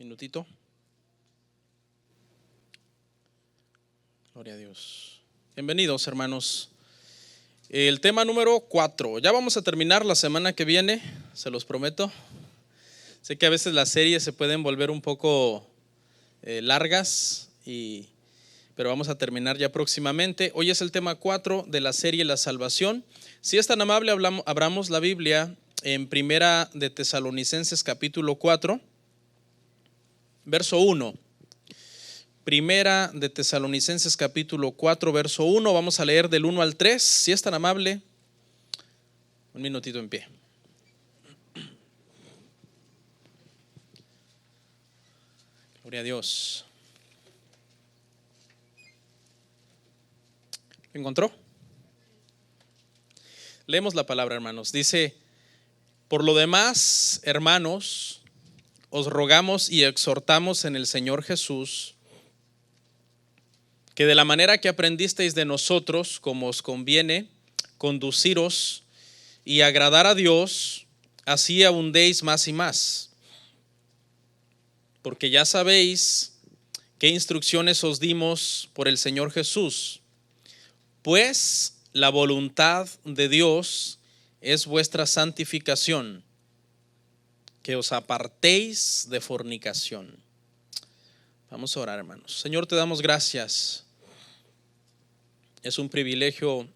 minutito. Gloria a Dios. Bienvenidos, hermanos. El tema número 4. Ya vamos a terminar la semana que viene, se los prometo. Sé que a veces las series se pueden volver un poco largas, pero vamos a terminar ya próximamente. Hoy es el tema 4 de la serie La Salvación. Si es tan amable, abramos la Biblia en Primera de Tesalonicenses capítulo 4, verso 1. Primera de Tesalonicenses capítulo 4, verso 1. Vamos a leer del 1 al 3. Si es tan amable, un minutito en pie. Gloria a Dios. ¿Lo encontró? Leemos la palabra, hermanos. Dice: por lo demás, hermanos, os rogamos y exhortamos en el Señor Jesús, que de la manera que aprendisteis de nosotros, como os conviene, conduciros y agradar a Dios, así abundéis más y más. Porque ya sabéis qué instrucciones os dimos por el Señor Jesús, pues la voluntad de Dios es vuestra santificación, que os apartéis de fornicación. Vamos a orar, hermanos. Señor, te damos gracias. Es un privilegio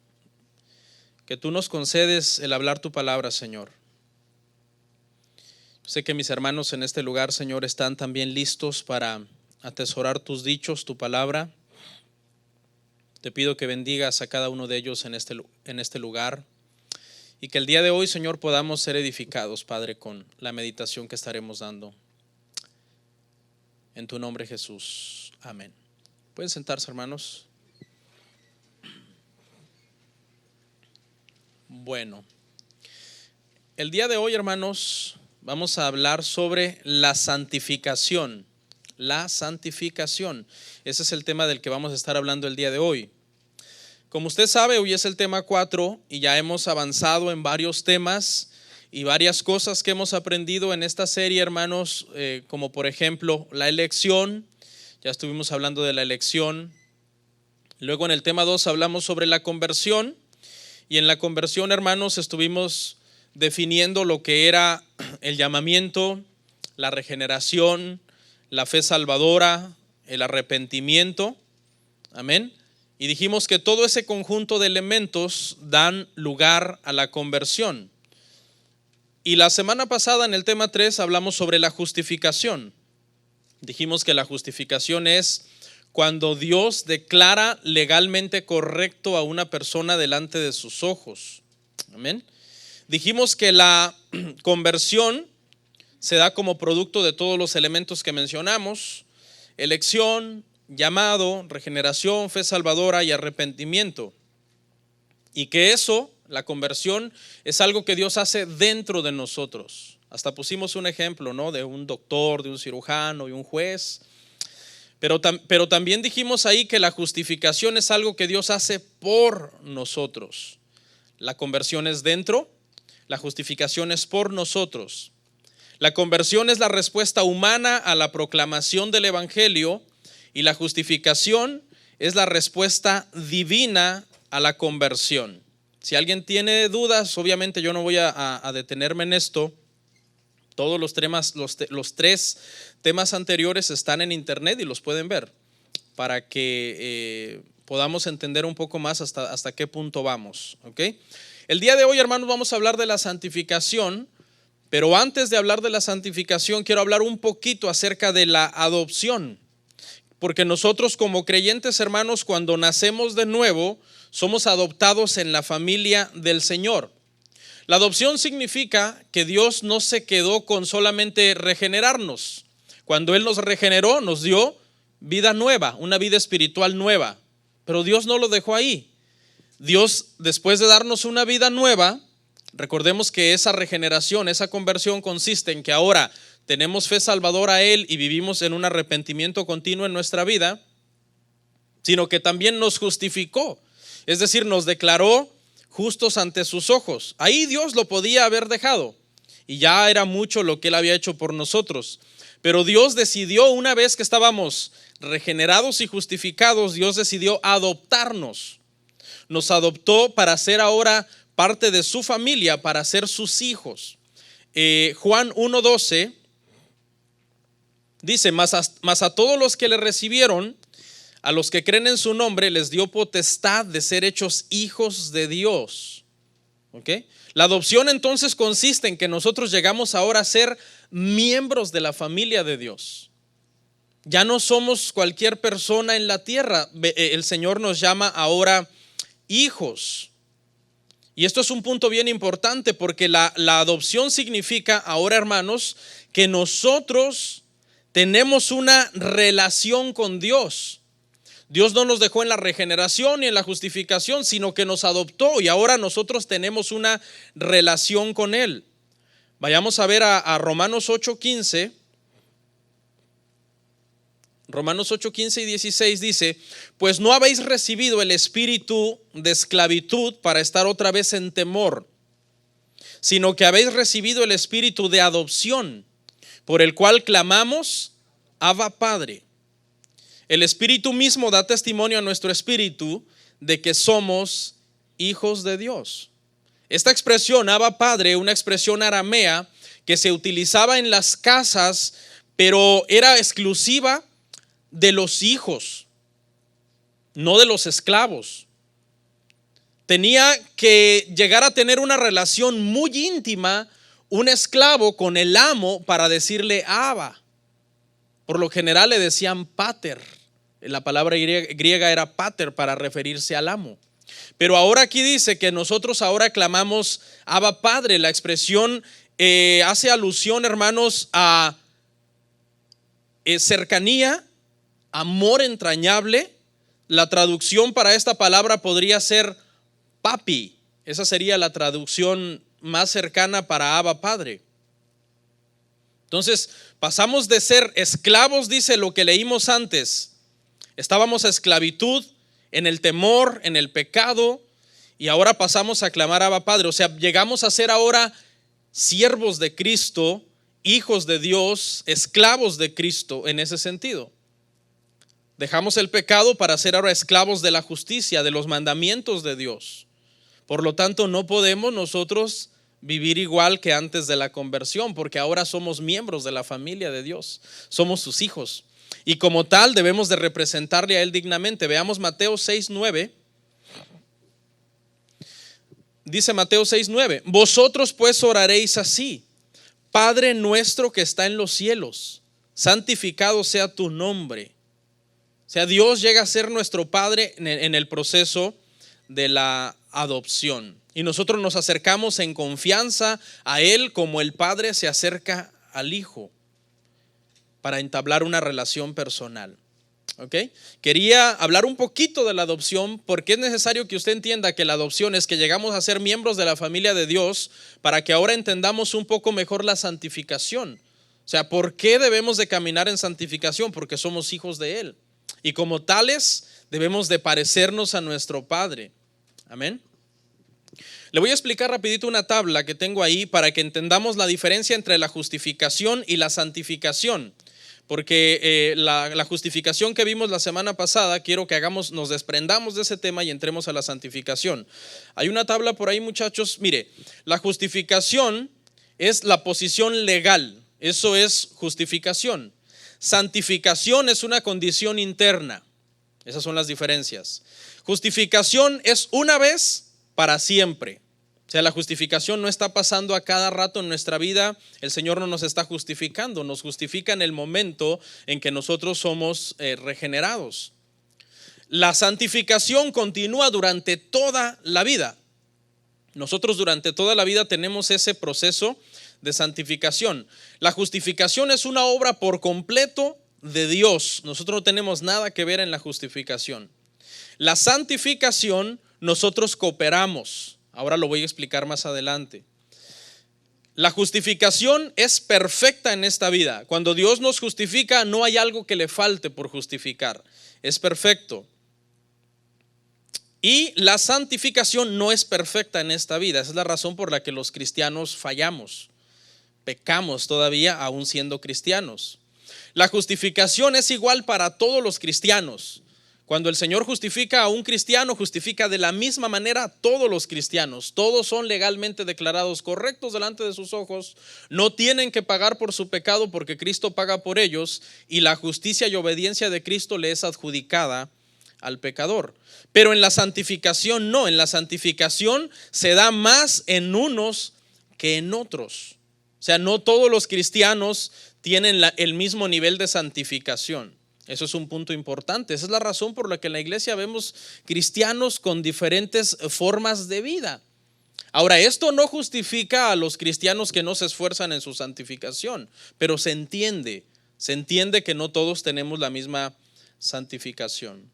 que tú nos concedes el hablar tu palabra, Señor. Sé que mis hermanos en este lugar, Señor, están también listos para atesorar tus dichos, tu palabra. Te pido que bendigas a cada uno de ellos en este lugar y que el día de hoy, Señor, podamos ser edificados, Padre, con la meditación que estaremos dando. En tu nombre, Jesús. Amén. ¿Pueden sentarse, hermanos? Bueno, el día de hoy, hermanos, vamos a hablar sobre la santificación. La santificación. Ese es el tema del que vamos a estar hablando el día de hoy. Como usted sabe, hoy es el tema 4 y ya hemos avanzado en varios temas y varias cosas que hemos aprendido en esta serie, hermanos, como por ejemplo la elección. Ya estuvimos hablando de la elección. Luego en el tema 2 hablamos sobre la conversión y en la conversión, hermanos, estuvimos definiendo lo que era el llamamiento, la regeneración, la fe salvadora, el arrepentimiento. Amén. Y dijimos que todo ese conjunto de elementos dan lugar a la conversión. Y la semana pasada en el tema 3 hablamos sobre la justificación. Dijimos que la justificación es cuando Dios declara legalmente correcto a una persona delante de sus ojos. Amén. Dijimos que la conversión se da como producto de todos los elementos que mencionamos: elección, llamado, regeneración, fe salvadora y arrepentimiento. Y que eso, la conversión, es algo que Dios hace dentro de nosotros. Hasta pusimos un ejemplo, ¿no?, de un doctor, de un cirujano y un juez. Pero también dijimos ahí que la justificación es algo que Dios hace por nosotros. La conversión es dentro, la justificación es por nosotros. La conversión es la respuesta humana a la proclamación del evangelio y la justificación es la respuesta divina a la conversión. Si alguien tiene dudas, obviamente yo no voy a detenerme en esto. Todos los tres temas anteriores están en internet y los pueden ver para que podamos entender un poco más hasta qué punto vamos. ¿Okay? El día de hoy, hermanos, vamos a hablar de la santificación. Pero antes de hablar de la santificación, quiero hablar un poquito acerca de la adopción. Porque nosotros como creyentes, hermanos, cuando nacemos de nuevo, somos adoptados en la familia del Señor. La adopción significa que Dios no se quedó con solamente regenerarnos. Cuando Él nos regeneró, nos dio vida nueva, una vida espiritual nueva. Pero Dios no lo dejó ahí. Dios, después de darnos una vida nueva, recordemos que esa regeneración, esa conversión consiste en que ahora tenemos fe salvadora a Él y vivimos en un arrepentimiento continuo en nuestra vida, sino que también nos justificó, es decir, nos declaró justos ante sus ojos. Ahí Dios lo podía haber dejado y ya era mucho lo que Él había hecho por nosotros. Pero Dios decidió, una vez que estábamos regenerados y justificados, Dios decidió adoptarnos. Nos adoptó para ser ahora parte de su familia, para ser sus hijos. Juan 1:12 dice, mas a todos los que le recibieron, a los que creen en su nombre, les dio potestad de ser hechos hijos de Dios. ¿Okay? La adopción entonces consiste en que nosotros llegamos ahora a ser miembros de la familia de Dios. Ya no somos cualquier persona en la tierra. El Señor nos llama ahora hijos. Y esto es un punto bien importante, porque la adopción significa ahora, hermanos, que nosotros tenemos una relación con Dios. Dios no nos dejó en la regeneración ni en la justificación, sino que nos adoptó y ahora nosotros tenemos una relación con Él. Vayamos a ver a Romanos 8:15. Romanos 8:15 y 16 dice, pues no habéis recibido el espíritu de esclavitud para estar otra vez en temor, sino que habéis recibido el espíritu de adopción, por el cual clamamos, Abba Padre. El Espíritu mismo da testimonio a nuestro espíritu de que somos hijos de Dios. Esta expresión, Abba Padre, una expresión aramea que se utilizaba en las casas, pero era exclusiva de los hijos, no de los esclavos. Tenía que llegar a tener una relación muy íntima un esclavo con el amo para decirle Abba. Por lo general le decían pater. La palabra griega era pater para referirse al amo. Pero ahora aquí dice que nosotros ahora clamamos Abba Padre. La expresión hace alusión, hermanos, a cercanía, amor entrañable. La traducción para esta palabra podría ser papi. Esa sería la traducción más cercana para Abba Padre. Entonces pasamos de ser esclavos, dice lo que leímos antes. Estábamos a esclavitud, en el temor, en el pecado, y ahora pasamos a clamar a Abba Padre. O sea, llegamos a ser ahora siervos de Cristo, hijos de Dios, esclavos de Cristo en ese sentido. Dejamos el pecado para ser ahora esclavos de la justicia, de los mandamientos de Dios. Por lo tanto, no podemos nosotros vivir igual que antes de la conversión, porque ahora somos miembros de la familia de Dios, somos sus hijos. Y como tal debemos de representarle a Él dignamente. Veamos Mateo 6:9. Dice Mateo 6:9, vosotros pues oraréis así: Padre nuestro que está en los cielos, santificado sea tu nombre. O sea, Dios llega a ser nuestro Padre en el proceso de la adopción. Y nosotros nos acercamos en confianza a Él como el Padre se acerca al Hijo, para entablar una relación personal. ¿Okay? Quería hablar un poquito de la adopción, porque es necesario que usted entienda que la adopción es que llegamos a ser miembros de la familia de Dios, para que ahora entendamos un poco mejor la santificación. O sea, ¿por qué debemos de caminar en santificación? Porque somos hijos de Él, y como tales debemos de parecernos a nuestro Padre. Amén. Le voy a explicar rapidito una tabla que tengo ahí para que entendamos la diferencia entre la justificación y la santificación. Porque la justificación que vimos la semana pasada, quiero que nos desprendamos de ese tema y entremos a la santificación. Hay una tabla por ahí, muchachos. Mire, la justificación es la posición legal. Eso es justificación. Santificación es una condición interna. Esas son las diferencias. Justificación es una vez para siempre. O sea, la justificación no está pasando a cada rato en nuestra vida. El Señor no nos está justificando, nos justifica en el momento en que nosotros somos regenerados. La santificación continúa durante toda la vida. Nosotros durante toda la vida tenemos ese proceso de santificación. La justificación es una obra por completo de Dios. Nosotros no tenemos nada que ver en la justificación. La santificación, nosotros cooperamos. Ahora lo voy a explicar más adelante. La justificación es perfecta en esta vida. Cuando Dios nos justifica, no hay algo que le falte por justificar. Es perfecto. Y la santificación no es perfecta en esta vida. Esa es la razón por la que los cristianos fallamos. Pecamos todavía aún siendo cristianos. La justificación es igual para todos los cristianos. Cuando el Señor justifica a un cristiano, justifica de la misma manera a todos los cristianos. Todos son legalmente declarados correctos delante de sus ojos. No tienen que pagar por su pecado porque Cristo paga por ellos, y la justicia y obediencia de Cristo le es adjudicada al pecador. Pero en la santificación no. En la santificación se da más en unos que en otros. O sea, no todos los cristianos tienen el mismo nivel de santificación. Eso es un punto importante. Esa es la razón por la que en la iglesia vemos cristianos con diferentes formas de vida. Ahora, esto no justifica a los cristianos que no se esfuerzan en su santificación, pero se entiende que no todos tenemos la misma santificación.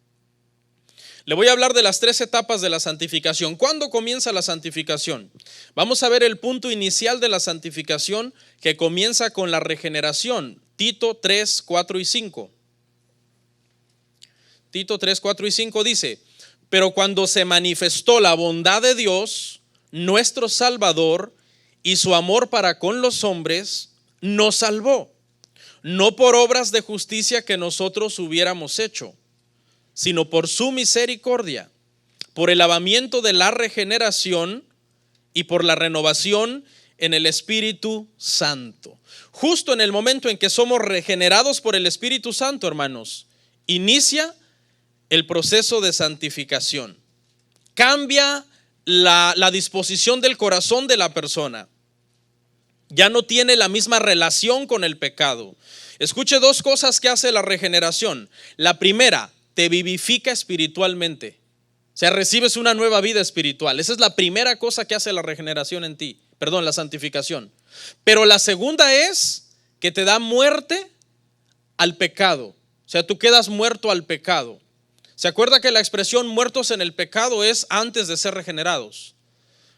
Le voy a hablar de las 3 etapas de la santificación. ¿Cuándo comienza la santificación? Vamos a ver el punto inicial de la santificación, que comienza con la regeneración. Tito 3, 4 y 5. Tito 3, 4 y 5 dice: pero cuando se manifestó la bondad de Dios, nuestro Salvador, y su amor para con los hombres, nos salvó, no por obras de justicia que nosotros hubiéramos hecho, sino por su misericordia, por el lavamiento de la regeneración y por la renovación en el Espíritu Santo. Justo en el momento en que somos regenerados por el Espíritu Santo, hermanos, inicia el proceso de santificación. Cambia la disposición del corazón de la persona. Ya no tiene la misma relación con el pecado. Escuche 2 cosas que hace la regeneración. La primera, te vivifica espiritualmente. O sea, recibes una nueva vida espiritual. Esa es la primera cosa que hace la regeneración en ti. La santificación. Pero la segunda es que te da muerte al pecado. O sea, tú quedas muerto al pecado. ¿Se acuerda que la expresión muertos en el pecado es antes de ser regenerados?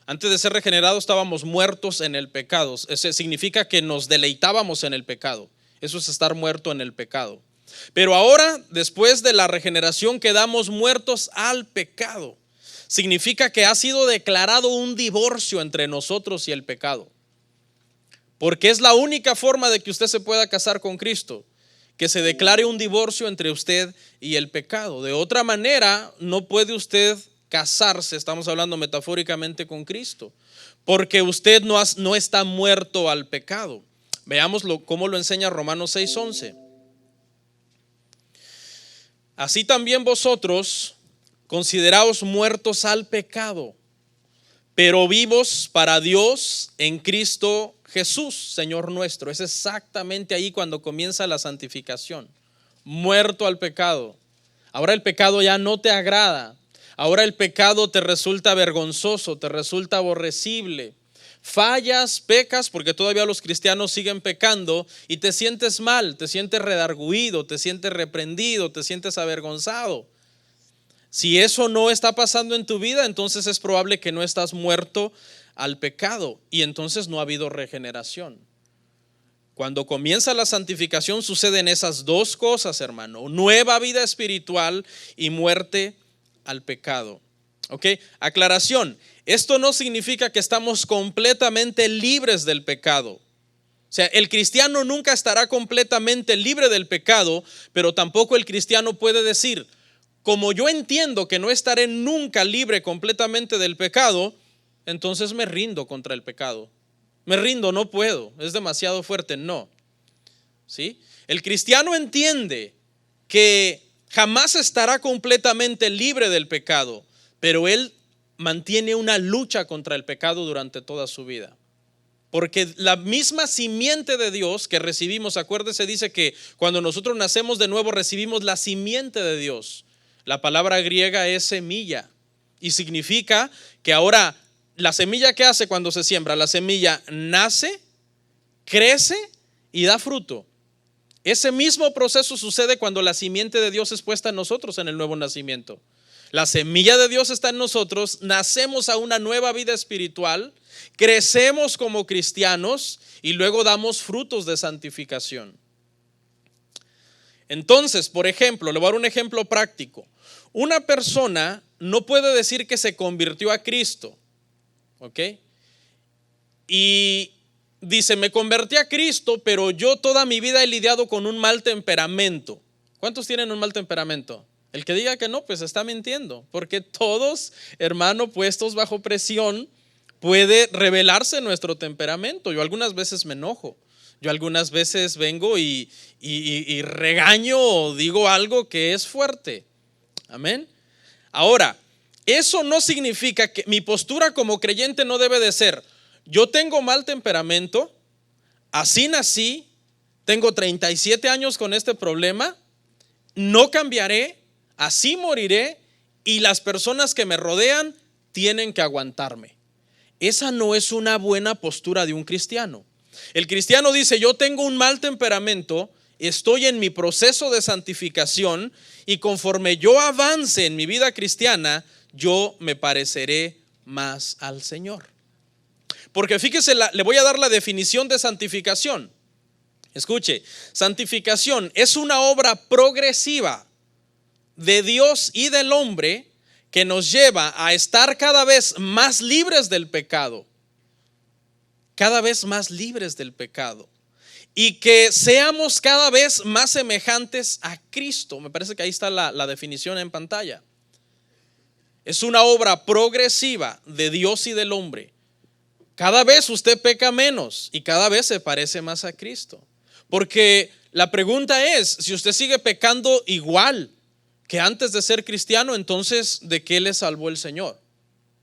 Antes de ser regenerados estábamos muertos en el pecado. Eso significa que nos deleitábamos en el pecado. Eso es estar muerto en el pecado. Pero ahora, después de la regeneración, quedamos muertos al pecado. Significa que ha sido declarado un divorcio entre nosotros y el pecado. Porque es la única forma de que usted se pueda casar con Cristo, que se declare un divorcio entre usted y el pecado. De otra manera, no puede usted casarse, estamos hablando metafóricamente, con Cristo, porque usted no está muerto al pecado. Veámoslo cómo lo enseña Romanos 6:11. Así también vosotros consideraos muertos al pecado, pero vivos para Dios en Cristo Jesús, Señor nuestro. Es exactamente ahí cuando comienza la santificación. Muerto al pecado. Ahora el pecado ya no te agrada. Ahora el pecado te resulta vergonzoso, te resulta aborrecible. Fallas, pecas, porque todavía los cristianos siguen pecando, y te sientes mal, te sientes redarguido, te sientes reprendido, te sientes avergonzado. Si eso no está pasando en tu vida, entonces es probable que no estás muerto al pecado, y entonces no ha habido regeneración. Cuando comienza la santificación suceden esas 2 cosas, hermano: nueva vida espiritual y muerte al pecado. ¿Ok? Aclaración: esto no significa que estamos completamente libres del pecado. O sea, el cristiano nunca estará completamente libre del pecado, pero tampoco el cristiano puede decir: como yo entiendo que no estaré nunca libre completamente del pecado, entonces me rindo contra el pecado. Me rindo, no puedo, es demasiado fuerte. No. ¿Sí? El cristiano entiende que jamás estará completamente libre del pecado, pero él mantiene una lucha contra el pecado durante toda su vida. Porque la misma simiente de Dios que recibimos, acuérdese, dice que cuando nosotros nacemos de nuevo recibimos la simiente de Dios. La palabra griega es semilla y significa que ahora la semilla, ¿qué hace cuando se siembra? La semilla nace, crece y da fruto. Ese mismo proceso sucede cuando la simiente de Dios es puesta en nosotros en el nuevo nacimiento. La semilla de Dios está en nosotros, nacemos a una nueva vida espiritual, crecemos como cristianos y luego damos frutos de santificación. Entonces, por ejemplo, le voy a dar un ejemplo práctico. Una persona no puede decir que se convirtió a Cristo, ¿ok? Y dice, me convertí a Cristo, pero yo toda mi vida he lidiado con un mal temperamento. ¿Cuántos tienen un mal temperamento? El que diga que no, pues está mintiendo, porque todos, hermano, puestos bajo presión, puede revelarse nuestro temperamento. Yo algunas veces me enojo, yo algunas veces vengo y regaño o digo algo que es fuerte. Amén. Ahora, eso no significa que mi postura como creyente no debe de ser: yo tengo mal temperamento, así nací, tengo 37 años con este problema, no cambiaré, así moriré y las personas que me rodean tienen que aguantarme. Esa no es una buena postura de un cristiano. El cristiano dice: yo tengo un mal temperamento, estoy en mi proceso de santificación y conforme yo avance en mi vida cristiana, yo me pareceré más al Señor. Porque fíjese, le voy a dar la definición de santificación. Escuche, santificación es una obra progresiva de Dios y del hombre que nos lleva a estar cada vez más libres del pecado. Cada vez más libres del pecado. Y que seamos cada vez más semejantes a Cristo. Me parece que ahí está la definición en pantalla. Es una obra progresiva de Dios y del hombre. Cada vez usted peca menos y cada vez se parece más a Cristo. Porque la pregunta es, si usted sigue pecando igual que antes de ser cristiano, entonces ¿de qué le salvó el Señor?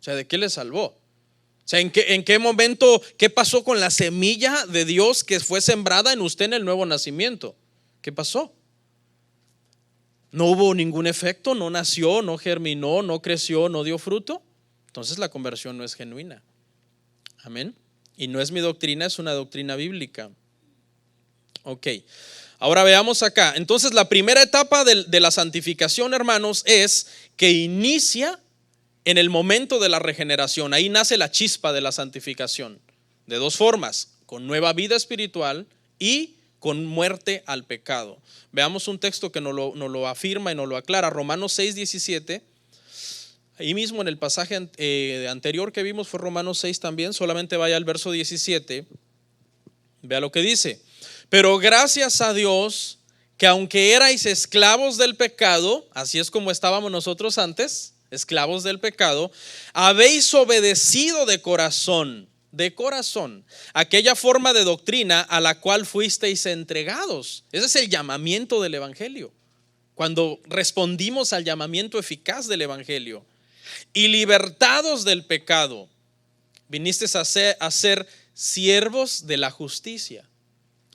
O sea, ¿de qué le salvó? O sea, ¿en qué momento, qué pasó con la semilla de Dios que fue sembrada en usted en el nuevo nacimiento? ¿Qué pasó? ¿No hubo ningún efecto? ¿No nació? ¿No germinó? ¿No creció? ¿No dio fruto? Entonces la conversión no es genuina. Amén. Y no es mi doctrina, es una doctrina bíblica. Ok. Ahora veamos acá. Entonces la primera etapa de la santificación, hermanos, es que inicia en el momento de la regeneración. Ahí nace la chispa de la santificación. De dos formas: con nueva vida espiritual y con muerte al pecado. Veamos un texto que nos lo afirma y nos lo aclara. Romanos 6:17. Ahí mismo en el pasaje anterior que vimos fue Romanos 6 también. Solamente vaya al verso 17. Vea lo que dice: pero gracias a Dios que aunque erais esclavos del pecado, así es como estábamos nosotros antes, esclavos del pecado, habéis obedecido de corazón, aquella forma de doctrina a la cual fuisteis entregados. Ese es el llamamiento del evangelio. Cuando respondimos al llamamiento eficaz del evangelio y libertados del pecado, vinisteis a ser siervos de la justicia.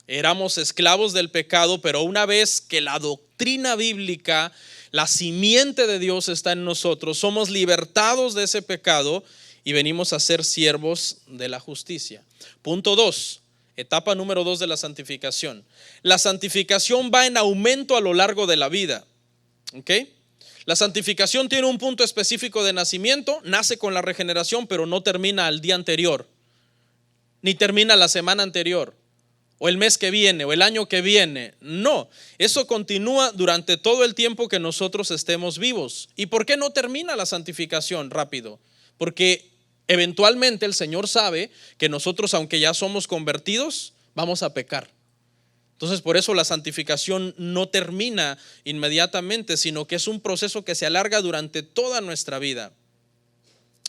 Éramos esclavos del pecado, pero una vez que la doctrina bíblica, la simiente de Dios está en nosotros, somos libertados de ese pecado y venimos a ser siervos de la justicia. Punto 2, etapa número 2 de la santificación. La santificación va en aumento a lo largo de la vida. ¿Ok? La santificación tiene un punto específico de nacimiento, nace con la regeneración, pero no termina al día anterior, ni termina la semana anterior, o el mes que viene, o el año que viene. No, eso continúa durante todo el tiempo que nosotros estemos vivos. ¿Y por qué no termina la santificación rápido? Porque eventualmente el Señor sabe que nosotros, aunque ya somos convertidos, vamos a pecar. Entonces por eso la santificación no termina inmediatamente, sino que es un proceso que se alarga durante toda nuestra vida.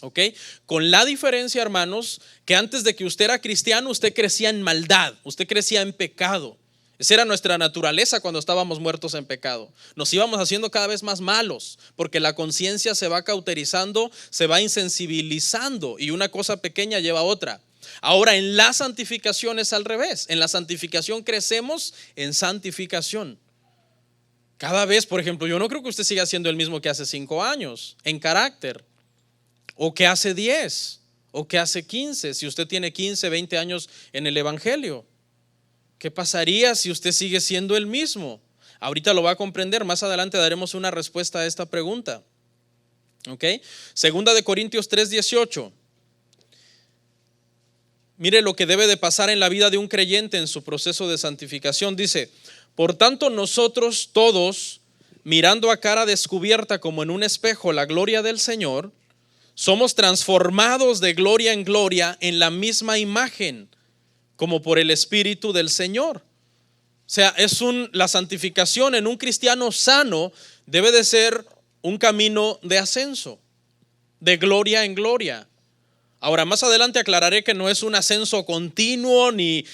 ¿Ok? Con la diferencia, hermanos, que antes de que usted era cristiano, usted crecía en maldad, usted crecía en pecado. Esa era nuestra naturaleza cuando estábamos muertos en pecado. Nos íbamos haciendo cada vez más malos, porque la conciencia se va cauterizando, se va insensibilizando, y una cosa pequeña lleva a otra. Ahora en la santificación es al revés. En la santificación crecemos en santificación. Cada vez, por ejemplo, yo no creo que usted siga siendo el mismo que hace 5 años en carácter, o que hace 10, o que hace 15, si usted tiene 15, 20 años en el evangelio. ¿Qué pasaría si usted sigue siendo el mismo? Ahorita lo va a comprender, más adelante daremos una respuesta a esta pregunta. ¿Ok? Segunda de Corintios 3:18. Mire lo que debe de pasar en la vida de un creyente en su proceso de santificación. Dice: por tanto nosotros todos, mirando a cara descubierta como en un espejo la gloria del Señor, somos transformados de gloria en gloria en la misma imagen, como por el Espíritu del Señor. O sea, la santificación en un cristiano sano debe de ser un camino de ascenso, de gloria en gloria. Ahora, más adelante aclararé que no es un ascenso continuo ni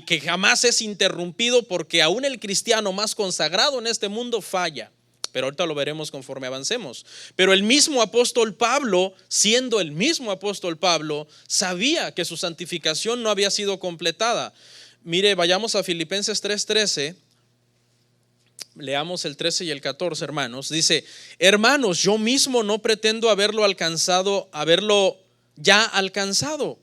que jamás es interrumpido, porque aún el cristiano más consagrado en este mundo falla. Pero ahorita lo veremos conforme avancemos. Pero el mismo apóstol Pablo, siendo el mismo apóstol Pablo, sabía que su santificación no había sido completada. Mire, vayamos a Filipenses 3:13. Leamos el 13 y el 14, hermanos. Dice: hermanos, yo mismo no pretendo haberlo ya alcanzado,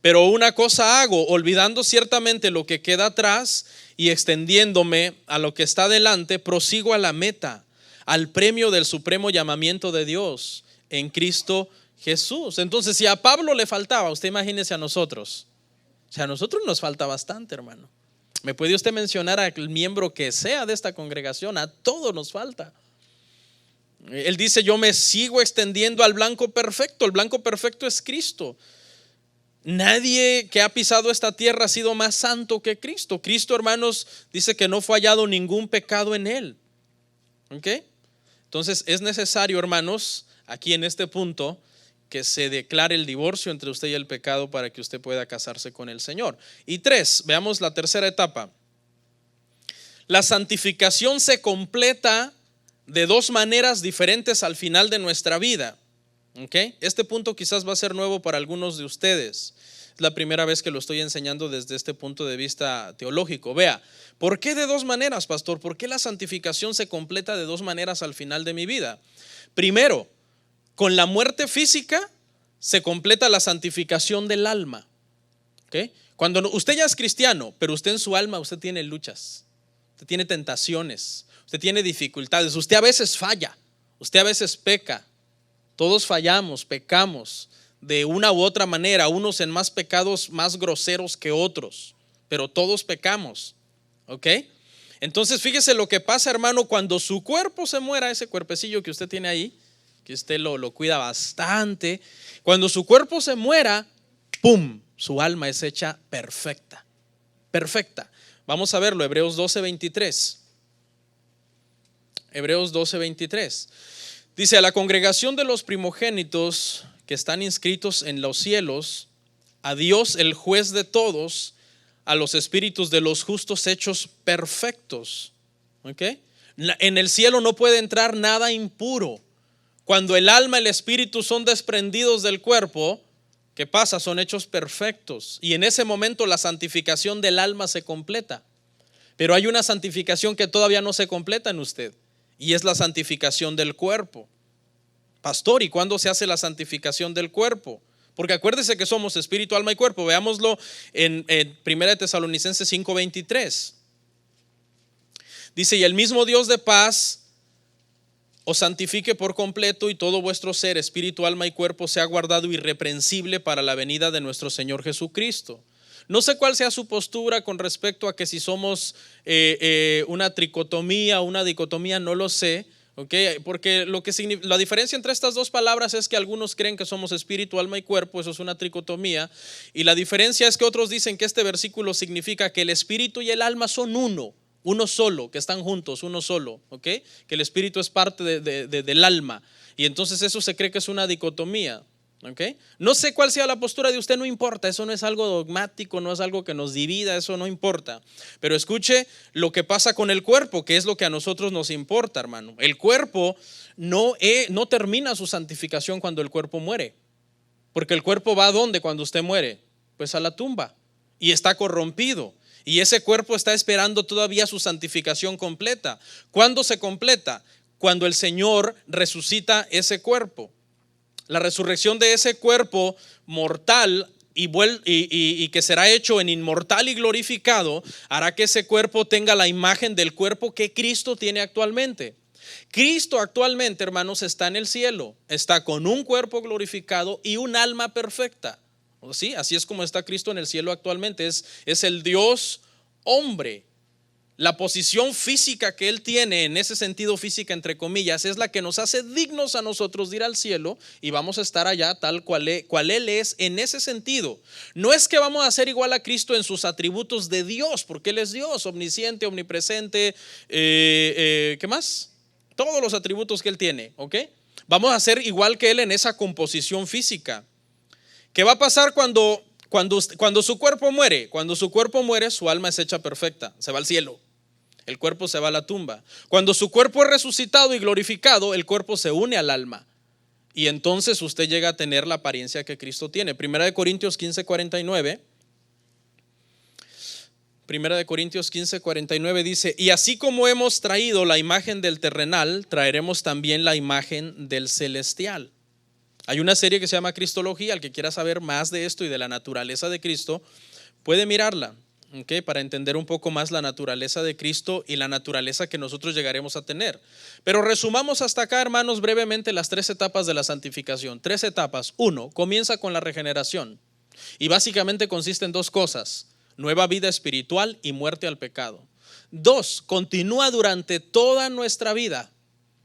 pero una cosa hago, olvidando ciertamente lo que queda atrás y extendiéndome a lo que está delante, prosigo a la meta, al premio del supremo llamamiento de Dios en Cristo Jesús. Entonces, si a Pablo le faltaba, usted imagínese a nosotros. O sea, a nosotros nos falta bastante, hermano. ¿Me puede usted mencionar al miembro que sea de esta congregación? A todos nos falta. Él dice: yo me sigo extendiendo al blanco perfecto. El blanco perfecto es Cristo. Nadie que ha pisado esta tierra ha sido más santo que Cristo. Cristo, hermanos, dice que no fue hallado ningún pecado en él. ¿Ok? Entonces es necesario, hermanos, aquí en este punto, que se declare el divorcio entre usted y el pecado para que usted pueda casarse con el Señor. Y 3, veamos la tercera etapa. La santificación se completa de dos maneras diferentes al final de nuestra vida. ¿Okay? Este punto quizás va a ser nuevo para algunos de ustedes. Es la primera vez que lo estoy enseñando desde este punto de vista teológico. Vea, ¿por qué de dos maneras, pastor? ¿Por qué la santificación se completa de dos maneras al final de mi vida? Primero, con la muerte física se completa la santificación del alma. ¿Okay? Cuando usted ya es cristiano, pero usted en su alma, usted tiene luchas, usted tiene tentaciones, usted tiene dificultades, usted a veces falla, usted a veces peca. Todos fallamos, pecamos de una u otra manera, unos en más pecados más groseros que otros, pero todos pecamos. ¿Ok? Entonces fíjese lo que pasa, hermano, cuando su cuerpo se muera, ese cuerpecillo que usted tiene ahí, que usted lo cuida bastante, cuando su cuerpo se muera, ¡pum!, su alma es hecha perfecta, perfecta. Vamos a verlo, Hebreos 12:23. Hebreos 12:23. Dice: a la congregación de los primogénitos que están inscritos en los cielos, a Dios el juez de todos, a los espíritus de los justos hechos perfectos. ¿Okay? En el cielo no puede entrar nada impuro. Cuando el alma y el espíritu son desprendidos del cuerpo, ¿qué pasa? Son hechos perfectos. Y en ese momento la santificación del alma se completa. Pero hay una santificación que todavía no se completa en usted, y es la santificación del cuerpo. Pastor, ¿y cuándo se hace la santificación del cuerpo? Porque acuérdese que somos espíritu, alma y cuerpo. Veámoslo en 1 Tesalonicenses 5:23. Dice: y el mismo Dios de paz os santifique por completo, y todo vuestro ser, espíritu, alma y cuerpo, sea guardado irreprensible para la venida de nuestro Señor Jesucristo. No sé cuál sea su postura con respecto a que si somos una tricotomía o una dicotomía, no lo sé. Okay, porque la diferencia entre estas dos palabras es que algunos creen que somos espíritu, alma y cuerpo. Eso es una tricotomía. Y la diferencia es que otros dicen que este versículo significa que el espíritu y el alma son uno solo, que están juntos, uno solo. Okay, que el espíritu es parte del alma, y entonces eso se cree que es una dicotomía. Okay. No sé cuál sea la postura de usted, no importa, eso no es algo dogmático, no es algo que nos divida, eso no importa. Pero escuche lo que pasa con el cuerpo, que es lo que a nosotros nos importa, hermano. El cuerpo no termina su santificación cuando el cuerpo muere, porque el cuerpo va ¿a dónde cuando usted muere? Pues a la tumba, y está corrompido, y ese cuerpo está esperando todavía su santificación completa. ¿Cuándo se completa? Cuando el Señor resucita ese cuerpo. La resurrección de ese cuerpo mortal y que será hecho en inmortal y glorificado, hará que ese cuerpo tenga la imagen del cuerpo que Cristo tiene actualmente. Cristo actualmente, hermanos, está en el cielo, está con un cuerpo glorificado y un alma perfecta. ¿Sí? Así es como está Cristo en el cielo actualmente. Es el Dios hombre. La posición física que Él tiene, en ese sentido física entre comillas, es la que nos hace dignos a nosotros de ir al cielo y vamos a estar allá tal cual Él es en ese sentido. No es que vamos a ser igual a Cristo en sus atributos de Dios, porque Él es Dios, omnisciente, omnipresente, ¿qué más? Todos los atributos que Él tiene, ¿ok? Vamos a ser igual que Él en esa composición física. ¿Qué va a pasar cuando su cuerpo muere? Cuando su cuerpo muere, su alma es hecha perfecta, se va al cielo. El cuerpo se va a la tumba. Cuando su cuerpo es resucitado y glorificado, el cuerpo se une al alma. Y entonces usted llega a tener la apariencia que Cristo tiene. Primera de Corintios 15:49. Primera de Corintios 15:49 dice: y así como hemos traído la imagen del terrenal, traeremos también la imagen del celestial. Hay una serie que se llama Cristología. El que quiera saber más de esto y de la naturaleza de Cristo puede mirarla, ¿okay? Para entender un poco más la naturaleza de Cristo y la naturaleza que nosotros llegaremos a tener. Pero resumamos hasta acá, hermanos, brevemente las 3 etapas de la santificación. 3 etapas. 1, comienza con la regeneración y básicamente consiste en 2 cosas: nueva vida espiritual y muerte al pecado. 2, continúa durante toda nuestra vida,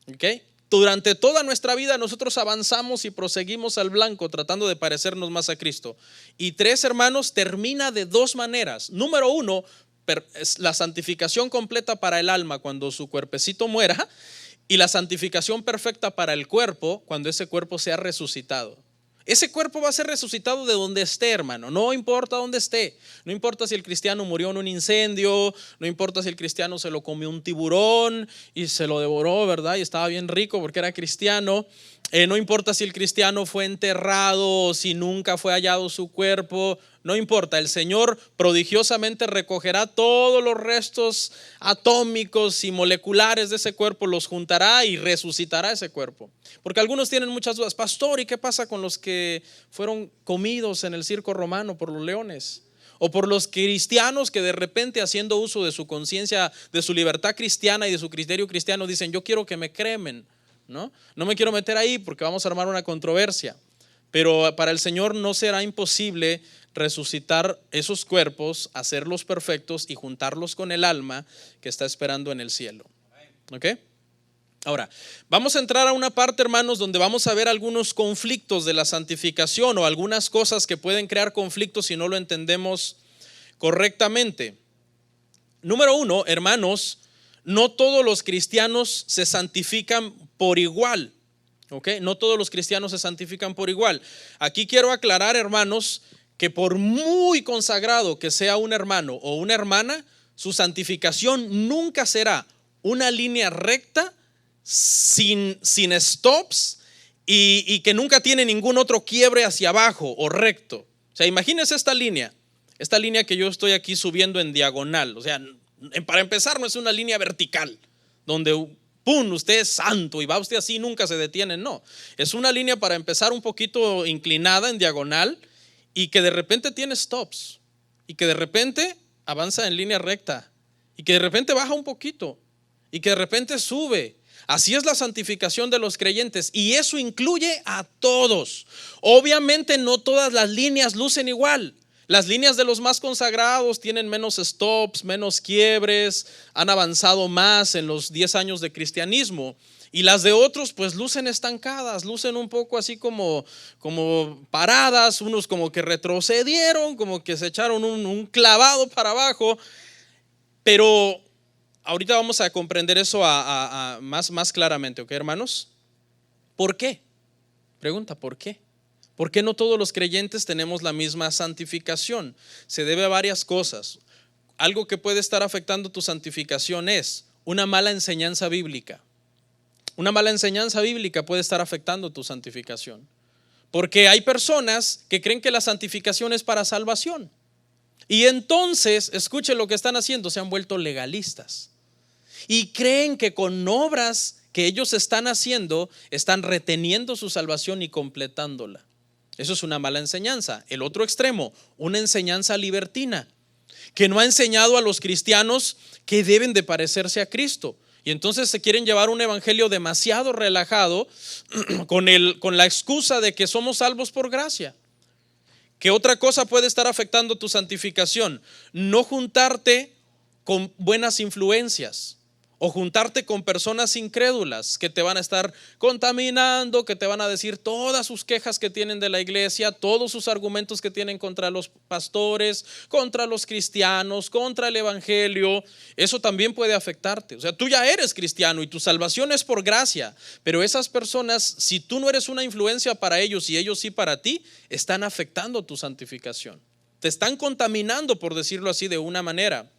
¿okay? Durante toda nuestra vida nosotros avanzamos y proseguimos al blanco tratando de parecernos más a Cristo. Y 3, hermanos, termina de 2 maneras. Número 1, es la santificación completa para el alma cuando su cuerpecito muera, y la santificación perfecta para el cuerpo cuando ese cuerpo sea resucitado. Ese cuerpo va a ser resucitado de donde esté, hermano. No importa dónde esté. No importa si el cristiano murió en un incendio. No importa si el cristiano se lo comió un tiburón y se lo devoró, ¿verdad? Y estaba bien rico porque era cristiano. No importa si el cristiano fue enterrado o si nunca fue hallado su cuerpo. No importa, el Señor prodigiosamente recogerá todos los restos atómicos y moleculares de ese cuerpo, los juntará y resucitará ese cuerpo. Porque algunos tienen muchas dudas: pastor, ¿y qué pasa con los que fueron comidos en el circo romano por los leones? O por los cristianos que de repente, haciendo uso de su conciencia, de su libertad cristiana y de su criterio cristiano, dicen: yo quiero que me cremen, ¿no? No me quiero meter ahí porque vamos a armar una controversia. Pero para el Señor no será imposible resucitar esos cuerpos, hacerlos perfectos y juntarlos con el alma que está esperando en el cielo. ¿Ok? Ahora, vamos a entrar a una parte, hermanos, donde vamos a ver algunos conflictos de la santificación o algunas cosas que pueden crear conflictos si no lo entendemos correctamente. Número 1, hermanos, no todos los cristianos se santifican por igual. ¿Ok? No todos los cristianos se santifican por igual. Aquí quiero aclarar, hermanos, que por muy consagrado que sea un hermano o una hermana, su santificación nunca será una línea recta, sin stops y que nunca tiene ningún otro quiebre hacia abajo o recto. O sea, imagínense esta línea que yo estoy aquí subiendo en diagonal. O sea, para empezar, no es una línea vertical donde ¡pum!, usted es santo y va usted así, nunca se detiene. No, es una línea para empezar un poquito inclinada en diagonal y que de repente tiene stops y que de repente avanza en línea recta y que de repente baja un poquito y que de repente sube. Así es la santificación de los creyentes y eso incluye a todos. Obviamente no todas las líneas lucen igual. Las líneas de los más consagrados tienen menos stops, menos quiebres, han avanzado más en los 10 años de cristianismo. Y las de otros pues lucen estancadas, lucen un poco así como paradas, unos como que retrocedieron, como que se echaron un clavado para abajo. Pero ahorita vamos a comprender eso más claramente, ¿ok, hermanos? ¿Por qué? Pregunta, ¿por qué? ¿Por qué no todos los creyentes tenemos la misma santificación? Se debe a varias cosas. Algo que puede estar afectando tu santificación es una mala enseñanza bíblica. Una mala enseñanza bíblica puede estar afectando tu santificación. Porque hay personas que creen que la santificación es para salvación. Y entonces, escuche lo que están haciendo, se han vuelto legalistas. Y creen que con obras que ellos están haciendo, están reteniendo su salvación y completándola. Eso es una mala enseñanza. El otro extremo, una enseñanza libertina, que no ha enseñado a los cristianos que deben de parecerse a Cristo. Y entonces se quieren llevar un evangelio demasiado relajado con la excusa de que somos salvos por gracia. ¿Qué otra cosa puede estar afectando tu santificación? No juntarte con buenas influencias o juntarte con personas incrédulas que te van a estar contaminando, que te van a decir todas sus quejas que tienen de la iglesia, todos sus argumentos que tienen contra los pastores, contra los cristianos, contra el evangelio. Eso también puede afectarte. O sea, tú ya eres cristiano y tu salvación es por gracia, pero esas personas, si tú no eres una influencia para ellos y ellos sí para ti, están afectando tu santificación. Te están contaminando, por decirlo así, de una manera.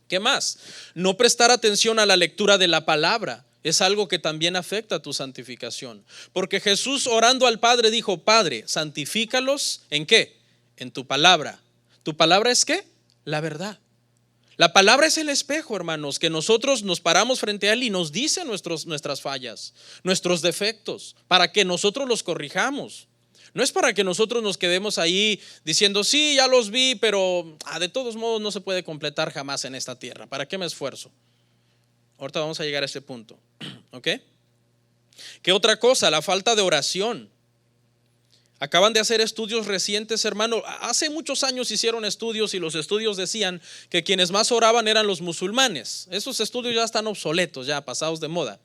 ¿Qué más? No prestar atención a la lectura de la palabra es algo que también afecta tu santificación. Porque Jesús, orando al Padre, dijo: Padre, santifícalos ¿en qué? En tu palabra. ¿Tu palabra es qué? La verdad. La palabra es el espejo, hermanos, que nosotros nos paramos frente a él y nos dice nuestras fallas, nuestros defectos, para que nosotros los corrijamos. No es para que nosotros nos quedemos ahí diciendo: sí, ya los vi, pero de todos modos no se puede completar jamás en esta tierra. ¿Para qué me esfuerzo? Ahorita vamos a llegar a ese punto. ¿Ok? ¿Qué otra cosa? La falta de oración. Acaban de hacer estudios recientes, hermano. Hace muchos años hicieron estudios y los estudios decían que quienes más oraban eran los musulmanes. Esos estudios ya están obsoletos, ya pasados de moda.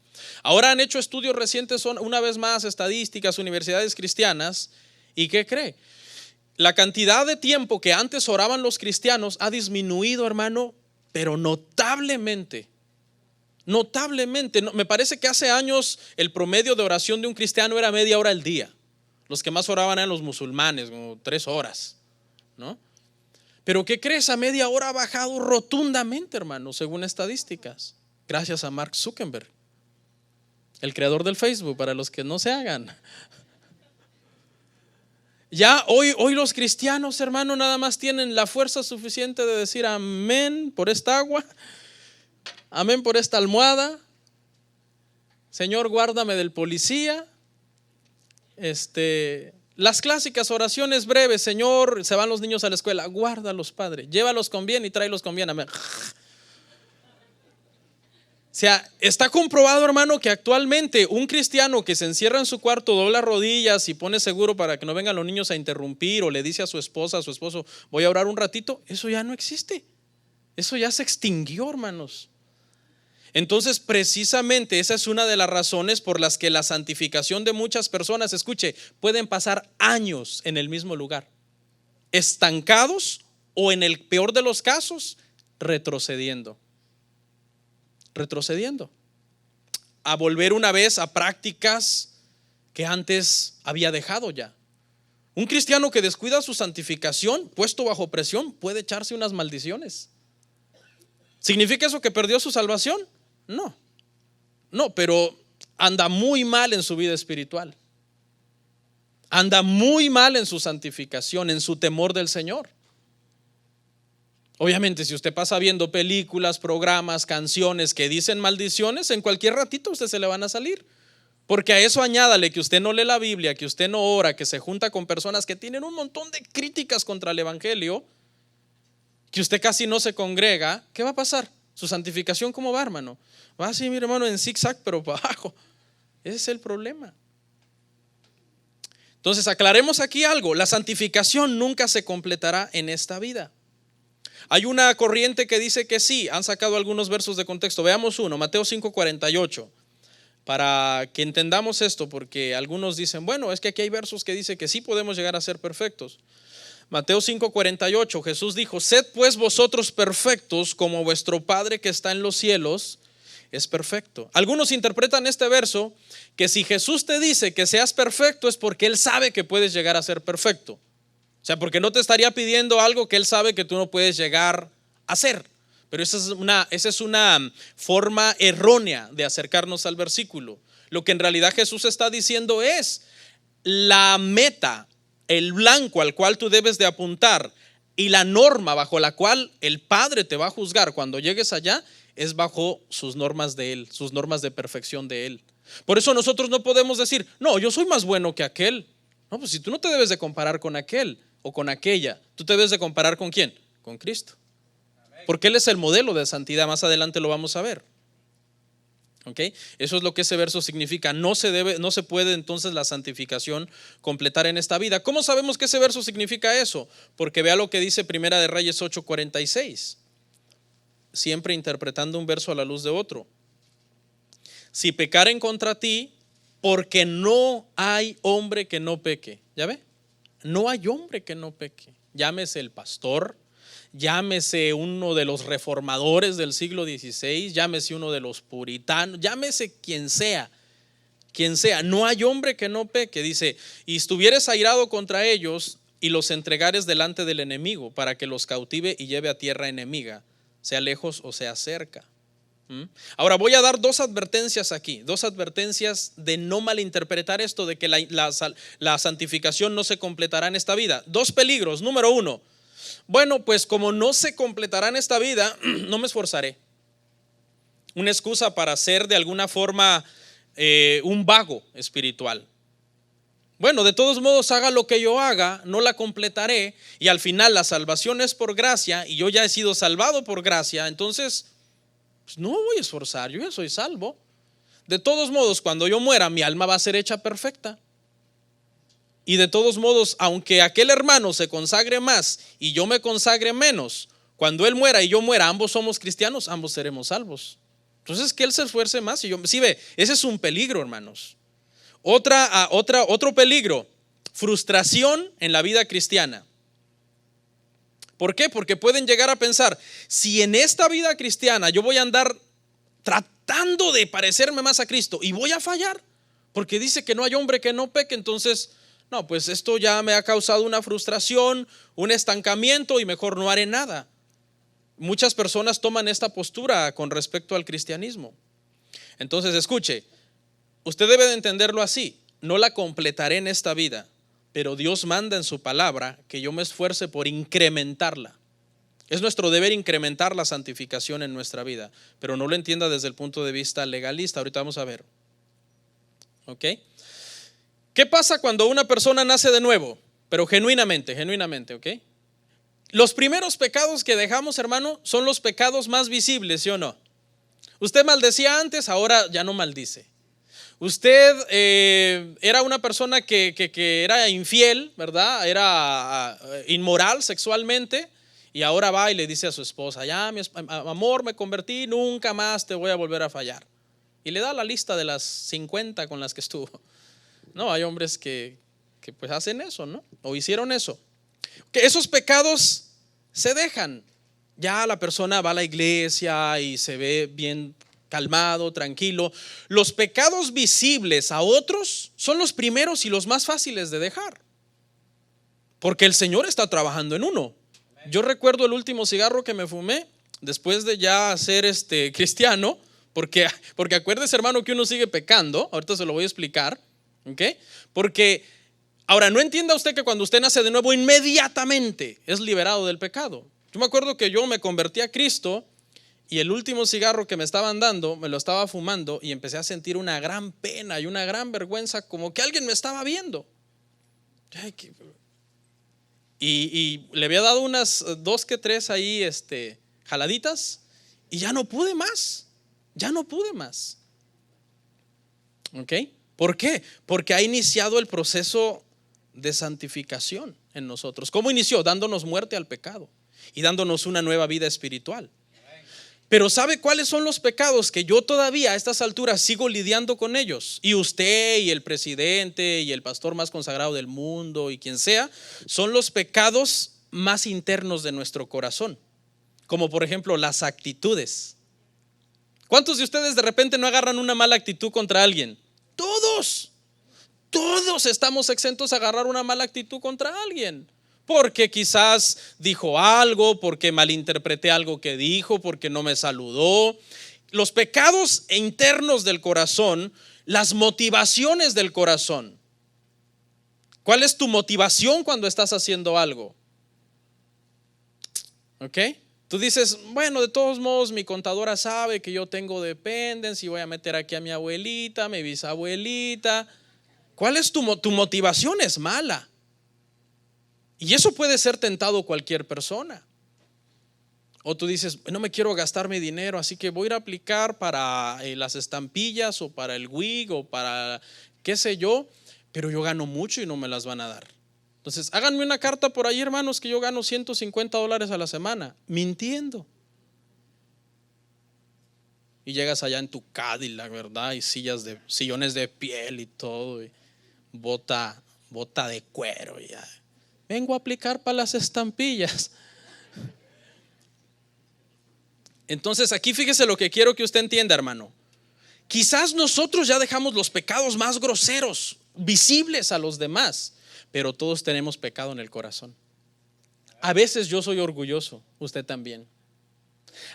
Ahora han hecho estudios recientes, son una vez más estadísticas, universidades cristianas. ¿Y qué cree? La cantidad de tiempo que antes oraban los cristianos ha disminuido, hermano, pero notablemente. Notablemente. Me parece que hace años el promedio de oración de un cristiano era media hora al día. Los que más oraban eran los musulmanes, como 3 horas, ¿no? Pero ¿qué crees? A media hora ha bajado rotundamente, hermano, según estadísticas. Gracias a Mark Zuckerberg, el creador del Facebook, para los que no se hagan. Ya hoy los cristianos, hermano, nada más tienen la fuerza suficiente de decir amén por esta agua, amén por esta almohada, Señor, guárdame del policía. Las clásicas oraciones breves: Señor, se van los niños a la escuela, guárdalos, Padre, llévalos con bien y tráelos con bien, amén. O sea, está comprobado, hermano, que actualmente un cristiano que se encierra en su cuarto, dobla rodillas y pone seguro para que no vengan los niños a interrumpir, o le dice a su esposa, a su esposo: voy a orar un ratito, eso ya no existe. Eso ya se extinguió, hermanos. Entonces, precisamente esa es una de las razones por las que la santificación de muchas personas, escuche, pueden pasar años en el mismo lugar, estancados, o en el peor de los casos, retrocediendo a volver una vez a prácticas que antes había dejado ya. Un cristiano que descuida su santificación, puesto bajo presión, puede echarse unas maldiciones. ¿Significa eso que perdió su salvación? No, pero anda muy mal en su vida espiritual. Anda muy mal en su santificación, en su temor del Señor. Obviamente, si usted pasa viendo películas, programas, canciones que dicen maldiciones, en cualquier ratito a usted se le van a salir. Porque a eso añádale que usted no lee la Biblia, que usted no ora, que se junta con personas que tienen un montón de críticas contra el evangelio, que usted casi no se congrega. ¿Qué va a pasar? ¿Su santificación cómo va, hermano? Va así, mi hermano, en zigzag, pero para abajo. Ese es el problema. Entonces, aclaremos aquí algo: la santificación nunca se completará en esta vida. Hay una corriente que dice que sí. Han sacado algunos versos de contexto. Veamos uno, Mateo 5:48, para que entendamos esto, porque algunos dicen: bueno, es que aquí hay versos que dicen que sí podemos llegar a ser perfectos. Mateo 5:48, Jesús dijo: sed pues vosotros perfectos como vuestro Padre que está en los cielos es perfecto. Algunos interpretan este verso que si Jesús te dice que seas perfecto es porque Él sabe que puedes llegar a ser perfecto. O sea, porque no te estaría pidiendo algo que Él sabe que tú no puedes llegar a hacer. Pero esa es una forma errónea de acercarnos al versículo. Lo que en realidad Jesús está diciendo es la meta, el blanco al cual tú debes de apuntar, y la norma bajo la cual el Padre te va a juzgar cuando llegues allá es bajo sus normas de Él, sus normas de perfección de Él. Por eso nosotros no podemos decir: no, yo soy más bueno que aquel. No, pues si tú no te debes de comparar con aquel o con aquella, tú te debes de comparar ¿con quién? Con Cristo. Porque Él es el modelo de santidad. Más adelante lo vamos a ver. ¿Okay? Eso es lo que ese verso significa. No se puede entonces la santificación completar en esta vida. ¿Cómo sabemos que ese verso significa eso? Porque vea lo que dice Primera de Reyes 8:46. siempre interpretando un verso a la luz de otro. Si pecaren contra ti, porque no hay hombre que no peque. ¿Ya ve? No hay hombre que no peque. Llámese el pastor, llámese uno de los reformadores del siglo XVI, llámese uno de los puritanos, llámese quien sea, no hay hombre que no peque. Dice, y estuvieres airado contra ellos y los entregares delante del enemigo para que los cautive y lleve a tierra enemiga, sea lejos o sea cerca. Ahora voy a dar dos advertencias aquí, dos advertencias de no malinterpretar esto de que la santificación no se completará en esta vida. Dos peligros. Número uno, bueno, pues como no se completará en esta vida, no me esforzaré. Una excusa para ser de alguna forma un vago espiritual. Bueno, de todos modos, haga lo que yo haga, no la completaré, y al final la salvación es por gracia y yo ya he sido salvado por gracia, entonces pues no voy a esforzar, yo ya soy salvo. De todos modos, cuando yo muera, mi alma va a ser hecha perfecta. Y de todos modos, aunque aquel hermano se consagre más y yo me consagre menos, cuando él muera y yo muera, ambos somos cristianos, ambos seremos salvos. Entonces que él se esfuerce más y yo, sí ve, ese es un peligro, hermanos. Otro peligro, frustración en la vida cristiana. ¿Por qué? Porque pueden llegar a pensar, si en esta vida cristiana yo voy a andar tratando de parecerme más a Cristo y voy a fallar, porque dice que no hay hombre que no peque, entonces, no, pues esto ya me ha causado una frustración, un estancamiento y mejor no haré nada. Muchas personas toman esta postura con respecto al cristianismo. Entonces, escuche, usted debe de entenderlo así, no la completaré en esta vida, pero Dios manda en su palabra que yo me esfuerce por incrementarla. Es nuestro deber incrementar la santificación en nuestra vida, pero no lo entienda desde el punto de vista legalista. Ahorita vamos a ver. ¿Ok? ¿Qué pasa cuando una persona nace de nuevo? Pero genuinamente, ¿ok? Los primeros pecados que dejamos, hermano, son los pecados más visibles, ¿sí o no? Usted maldecía antes, ahora ya no maldice. Usted era una persona que era infiel, ¿verdad? Era inmoral sexualmente, y ahora va y le dice a su esposa, ya, mi amor, me convertí, nunca más te voy a volver a fallar. Y le da la lista de las 50 con las que estuvo. No, hay hombres que pues hacen eso, ¿no? O hicieron eso. Que esos pecados se dejan. Ya la persona va a la iglesia y se ve bien calmado, tranquilo. Los pecados visibles a otros son los primeros y los más fáciles de dejar, porque el Señor está trabajando en uno. Yo recuerdo el último cigarro que me fumé después de ya ser cristiano, porque acuérdese, hermano, que uno sigue pecando. Ahorita se lo voy a explicar, ¿ok? Porque ahora no entienda usted que cuando usted nace de nuevo inmediatamente es liberado del pecado. Yo me acuerdo que yo me convertí a Cristo y el último cigarro que me estaban dando me lo estaba fumando y empecé a sentir una gran pena y una gran vergüenza, como que alguien me estaba viendo. Y le había dado unas 2 que 3 ahí jaladitas y ya no pude más. ¿Ok? ¿Por qué? Porque ha iniciado el proceso de santificación en nosotros. ¿Cómo inició? Dándonos muerte al pecado y dándonos una nueva vida espiritual. Pero ¿sabe cuáles son los pecados que yo todavía a estas alturas sigo lidiando con ellos? Y usted y el presidente y el pastor más consagrado del mundo y quien sea, son los pecados más internos de nuestro corazón. Como por ejemplo las actitudes. ¿Cuántos de ustedes de repente no agarran una mala actitud contra alguien? Todos estamos exentos a agarrar una mala actitud contra alguien. Porque quizás dijo algo, porque malinterpreté algo que dijo, porque no me saludó. Los pecados internos del corazón, las motivaciones del corazón. ¿Cuál es tu motivación cuando estás haciendo algo? ¿Ok? Tú dices, bueno, de todos modos mi contadora sabe que yo tengo dependencia y voy a meter aquí a mi abuelita, mi bisabuelita. ¿Cuál es tu motivación? Es mala. Y eso puede ser tentado cualquier persona. O tú dices, no me quiero gastar mi dinero, así que voy a ir a aplicar para las estampillas o para el WIG o para qué sé yo, pero yo gano mucho y no me las van a dar. Entonces, háganme una carta por ahí, hermanos, que yo gano $150 a la semana, mintiendo. Y llegas allá en tu Cadillac, ¿verdad? Y sillones de piel y todo, y bota de cuero. Y ya. Vengo a aplicar para las estampillas. Entonces aquí fíjese lo que quiero que usted entienda, hermano. Quizás nosotros ya dejamos los pecados más groseros, visibles a los demás, pero todos tenemos pecado en el corazón. A veces yo soy orgulloso, usted también.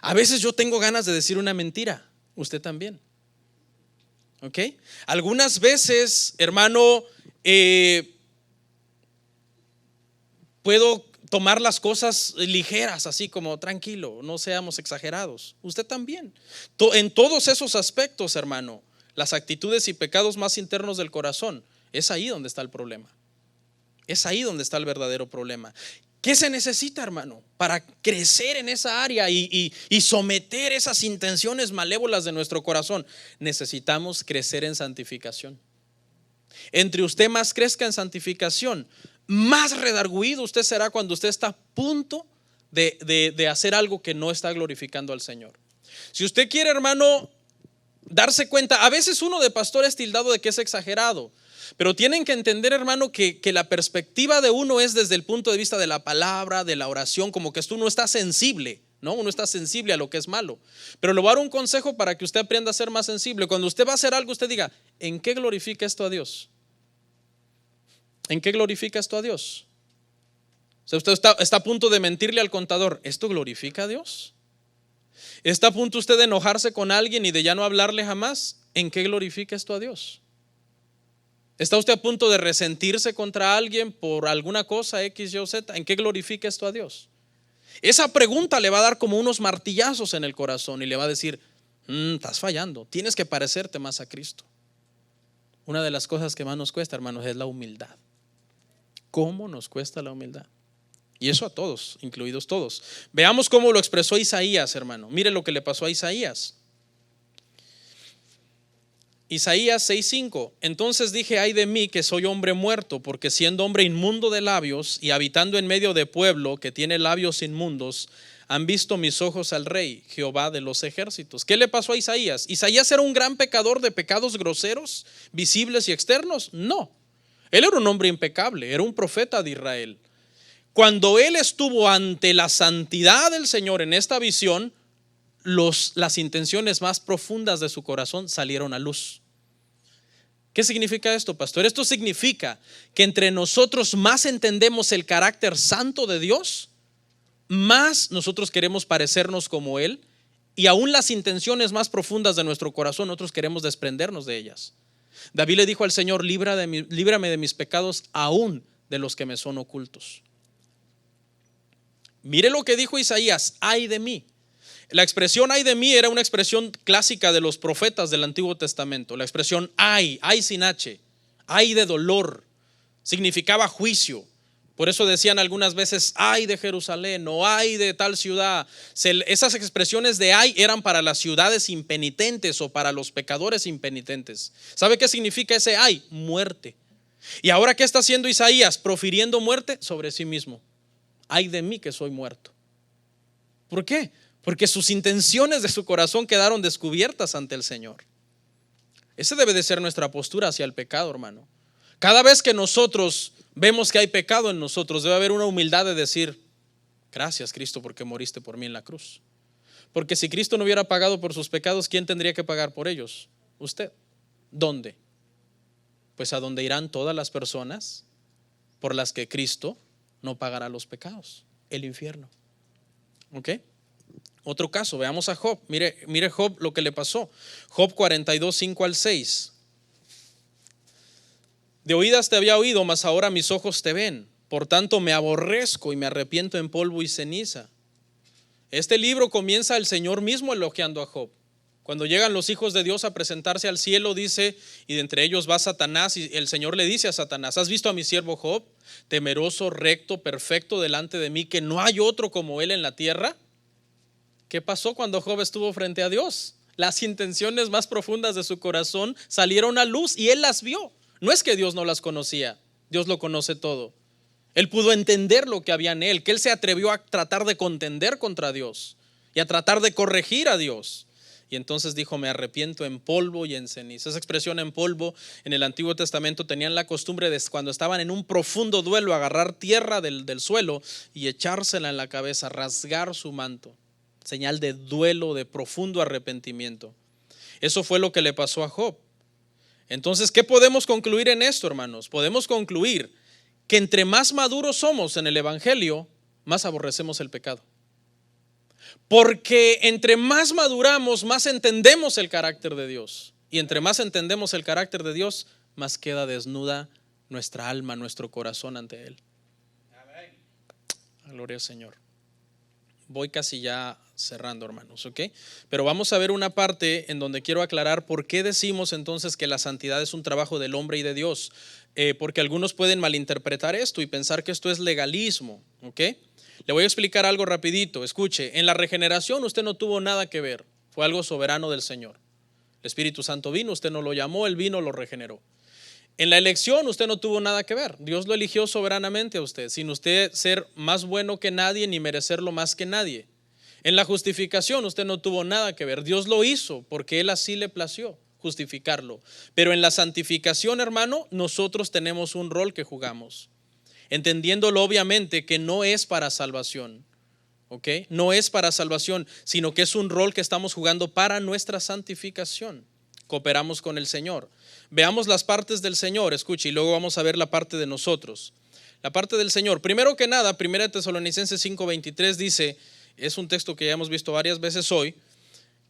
A veces yo tengo ganas de decir una mentira, usted también. ¿Ok? Algunas veces, hermano, puedo tomar las cosas ligeras, así como tranquilo, no seamos exagerados. Usted también. En todos esos aspectos, hermano, las actitudes y pecados más internos del corazón, es ahí donde está el problema. Es ahí donde está el verdadero problema. ¿Qué se necesita, hermano, para crecer en esa área y someter esas intenciones malévolas de nuestro corazón? Necesitamos crecer en santificación. Entre usted más crezca en santificación, más redarguido usted será cuando usted está a punto de hacer algo que no está glorificando al Señor. Si usted quiere, hermano, darse cuenta, a veces uno de pastor es tildado de que es exagerado, pero tienen que entender, hermano, que la perspectiva de uno es desde el punto de vista de la palabra, de la oración, como que uno está sensible, ¿no? Uno está sensible a lo que es malo. Pero le voy a dar un consejo para que usted aprenda a ser más sensible. Cuando usted va a hacer algo, usted diga: ¿en qué glorifica esto a Dios? ¿En qué glorifica esto a Dios? O sea, usted está a punto de mentirle al contador. ¿Esto glorifica a Dios? ¿Está a punto usted de enojarse con alguien y de ya no hablarle jamás? ¿En qué glorifica esto a Dios? ¿Está usted a punto de resentirse contra alguien por alguna cosa X, Y o Z? ¿En qué glorifica esto a Dios? Esa pregunta le va a dar como unos martillazos en el corazón y le va a decir: estás fallando, tienes que parecerte más a Cristo. Una de las cosas que más nos cuesta, hermanos, es la humildad. ¿Cómo nos cuesta la humildad? Y eso a todos, incluidos todos. Veamos cómo lo expresó Isaías, hermano. Mire lo que le pasó a Isaías. Isaías 6:5. Entonces dije: ay de mí, que soy hombre muerto, porque siendo hombre inmundo de labios y habitando en medio de pueblo que tiene labios inmundos, han visto mis ojos al Rey, Jehová de los ejércitos. ¿Qué le pasó a Isaías? ¿Isaías era un gran pecador de pecados groseros, visibles y externos? No. Él era un hombre impecable, era un profeta de Israel. Cuando él estuvo ante la santidad del Señor en esta visión, las intenciones más profundas de su corazón salieron a luz. ¿Qué significa esto, pastor? Esto significa que entre nosotros más entendemos el carácter santo de Dios, más nosotros queremos parecernos como Él, y aún las intenciones más profundas de nuestro corazón nosotros queremos desprendernos de ellas. David le dijo al Señor: líbrame de mis pecados, aún de los que me son ocultos. Mire lo que dijo Isaías: ay de mí. La expresión ay de mí era una expresión clásica de los profetas del Antiguo Testamento. La expresión ay sin H, ay de dolor, significaba juicio. Por eso decían algunas veces: ay de Jerusalén, o ay de tal ciudad. Esas expresiones de ay eran para las ciudades impenitentes o para los pecadores impenitentes. ¿Sabe qué significa ese ay? Muerte. Y ahora, ¿qué está haciendo Isaías? Profiriendo muerte sobre sí mismo. Ay de mí, que soy muerto. ¿Por qué? Porque sus intenciones de su corazón quedaron descubiertas ante el Señor. Esa debe de ser nuestra postura hacia el pecado, hermano. Cada vez que nosotros vemos que hay pecado en nosotros, debe haber una humildad de decir: gracias, Cristo, porque moriste por mí en la cruz. Porque si Cristo no hubiera pagado por sus pecados, ¿quién tendría que pagar por ellos? Usted. ¿Dónde? Pues a donde irán todas las personas por las que Cristo no pagará los pecados: el infierno. ¿Ok? Otro caso, veamos a Job. Mire Job lo que le pasó. Job 42:5-6. De oídas te había oído, mas ahora mis ojos te ven. Por tanto me aborrezco y me arrepiento en polvo y ceniza. Este libro comienza el Señor mismo elogiando a Job. Cuando llegan los hijos de Dios a presentarse al cielo, dice, y de entre ellos va Satanás, y el Señor le dice a Satanás: ¿has visto a mi siervo Job? Temeroso, recto, perfecto delante de mí, que no hay otro como él en la tierra. ¿Qué pasó cuando Job estuvo frente a Dios? Las intenciones más profundas de su corazón salieron a luz y él las vio. No es que Dios no las conocía, Dios lo conoce todo. Él pudo entender lo que había en él, que él se atrevió a tratar de contender contra Dios y a tratar de corregir a Dios. Y entonces dijo: me arrepiento en polvo y en ceniza. Esa expresión en polvo en el Antiguo Testamento tenían la costumbre de, cuando estaban en un profundo duelo, agarrar tierra del suelo y echársela en la cabeza, rasgar su manto. Señal de duelo, de profundo arrepentimiento. Eso fue lo que le pasó a Job. Entonces, ¿qué podemos concluir en esto, hermanos? Podemos concluir que entre más maduros somos en el Evangelio, más aborrecemos el pecado. Porque entre más maduramos, más entendemos el carácter de Dios. Y entre más entendemos el carácter de Dios, más queda desnuda nuestra alma, nuestro corazón ante Él. Gloria al Señor. Voy casi ya cerrando, hermanos, ¿ok? Pero vamos a ver una parte en donde quiero aclarar por qué decimos entonces que la santidad es un trabajo del hombre y de Dios. Porque algunos pueden malinterpretar esto y pensar que esto es legalismo, ¿ok? Le voy a explicar algo rapidito. Escuche, en la regeneración usted no tuvo nada que ver. Fue algo soberano del Señor. El Espíritu Santo vino, usted no lo llamó, Él vino, lo regeneró. En la elección usted no tuvo nada que ver. Dios lo eligió soberanamente a usted, sin usted ser más bueno que nadie ni merecerlo más que nadie. En la justificación usted no tuvo nada que ver. Dios lo hizo porque Él así le plació justificarlo. Pero en la santificación, hermano, nosotros tenemos un rol que jugamos, entendiéndolo obviamente que no es para salvación, ¿ok? No es para salvación, sino que es un rol que estamos jugando para nuestra santificación. Cooperamos con el Señor. Veamos las partes del Señor, escuche, y luego vamos a ver la parte de nosotros. La parte del Señor. Primero que nada, 1 Tesalonicenses 5:23 dice, es un texto que ya hemos visto varias veces hoy,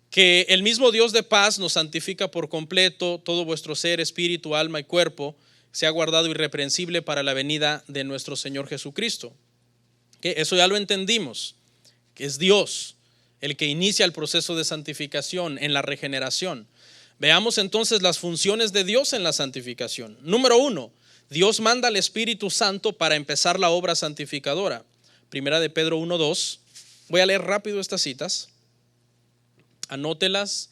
que el mismo Dios de paz nos santifica por completo, todo vuestro ser, espíritu, alma y cuerpo sea guardado irreprensible para la venida de nuestro Señor Jesucristo. ¿Okay? Eso ya lo entendimos, que es Dios el que inicia el proceso de santificación en la regeneración. Veamos entonces las funciones de Dios en la santificación. Número 1, Dios manda al Espíritu Santo para empezar la obra santificadora. Primera de Pedro 1:2. Voy a leer rápido estas citas. Anótelas.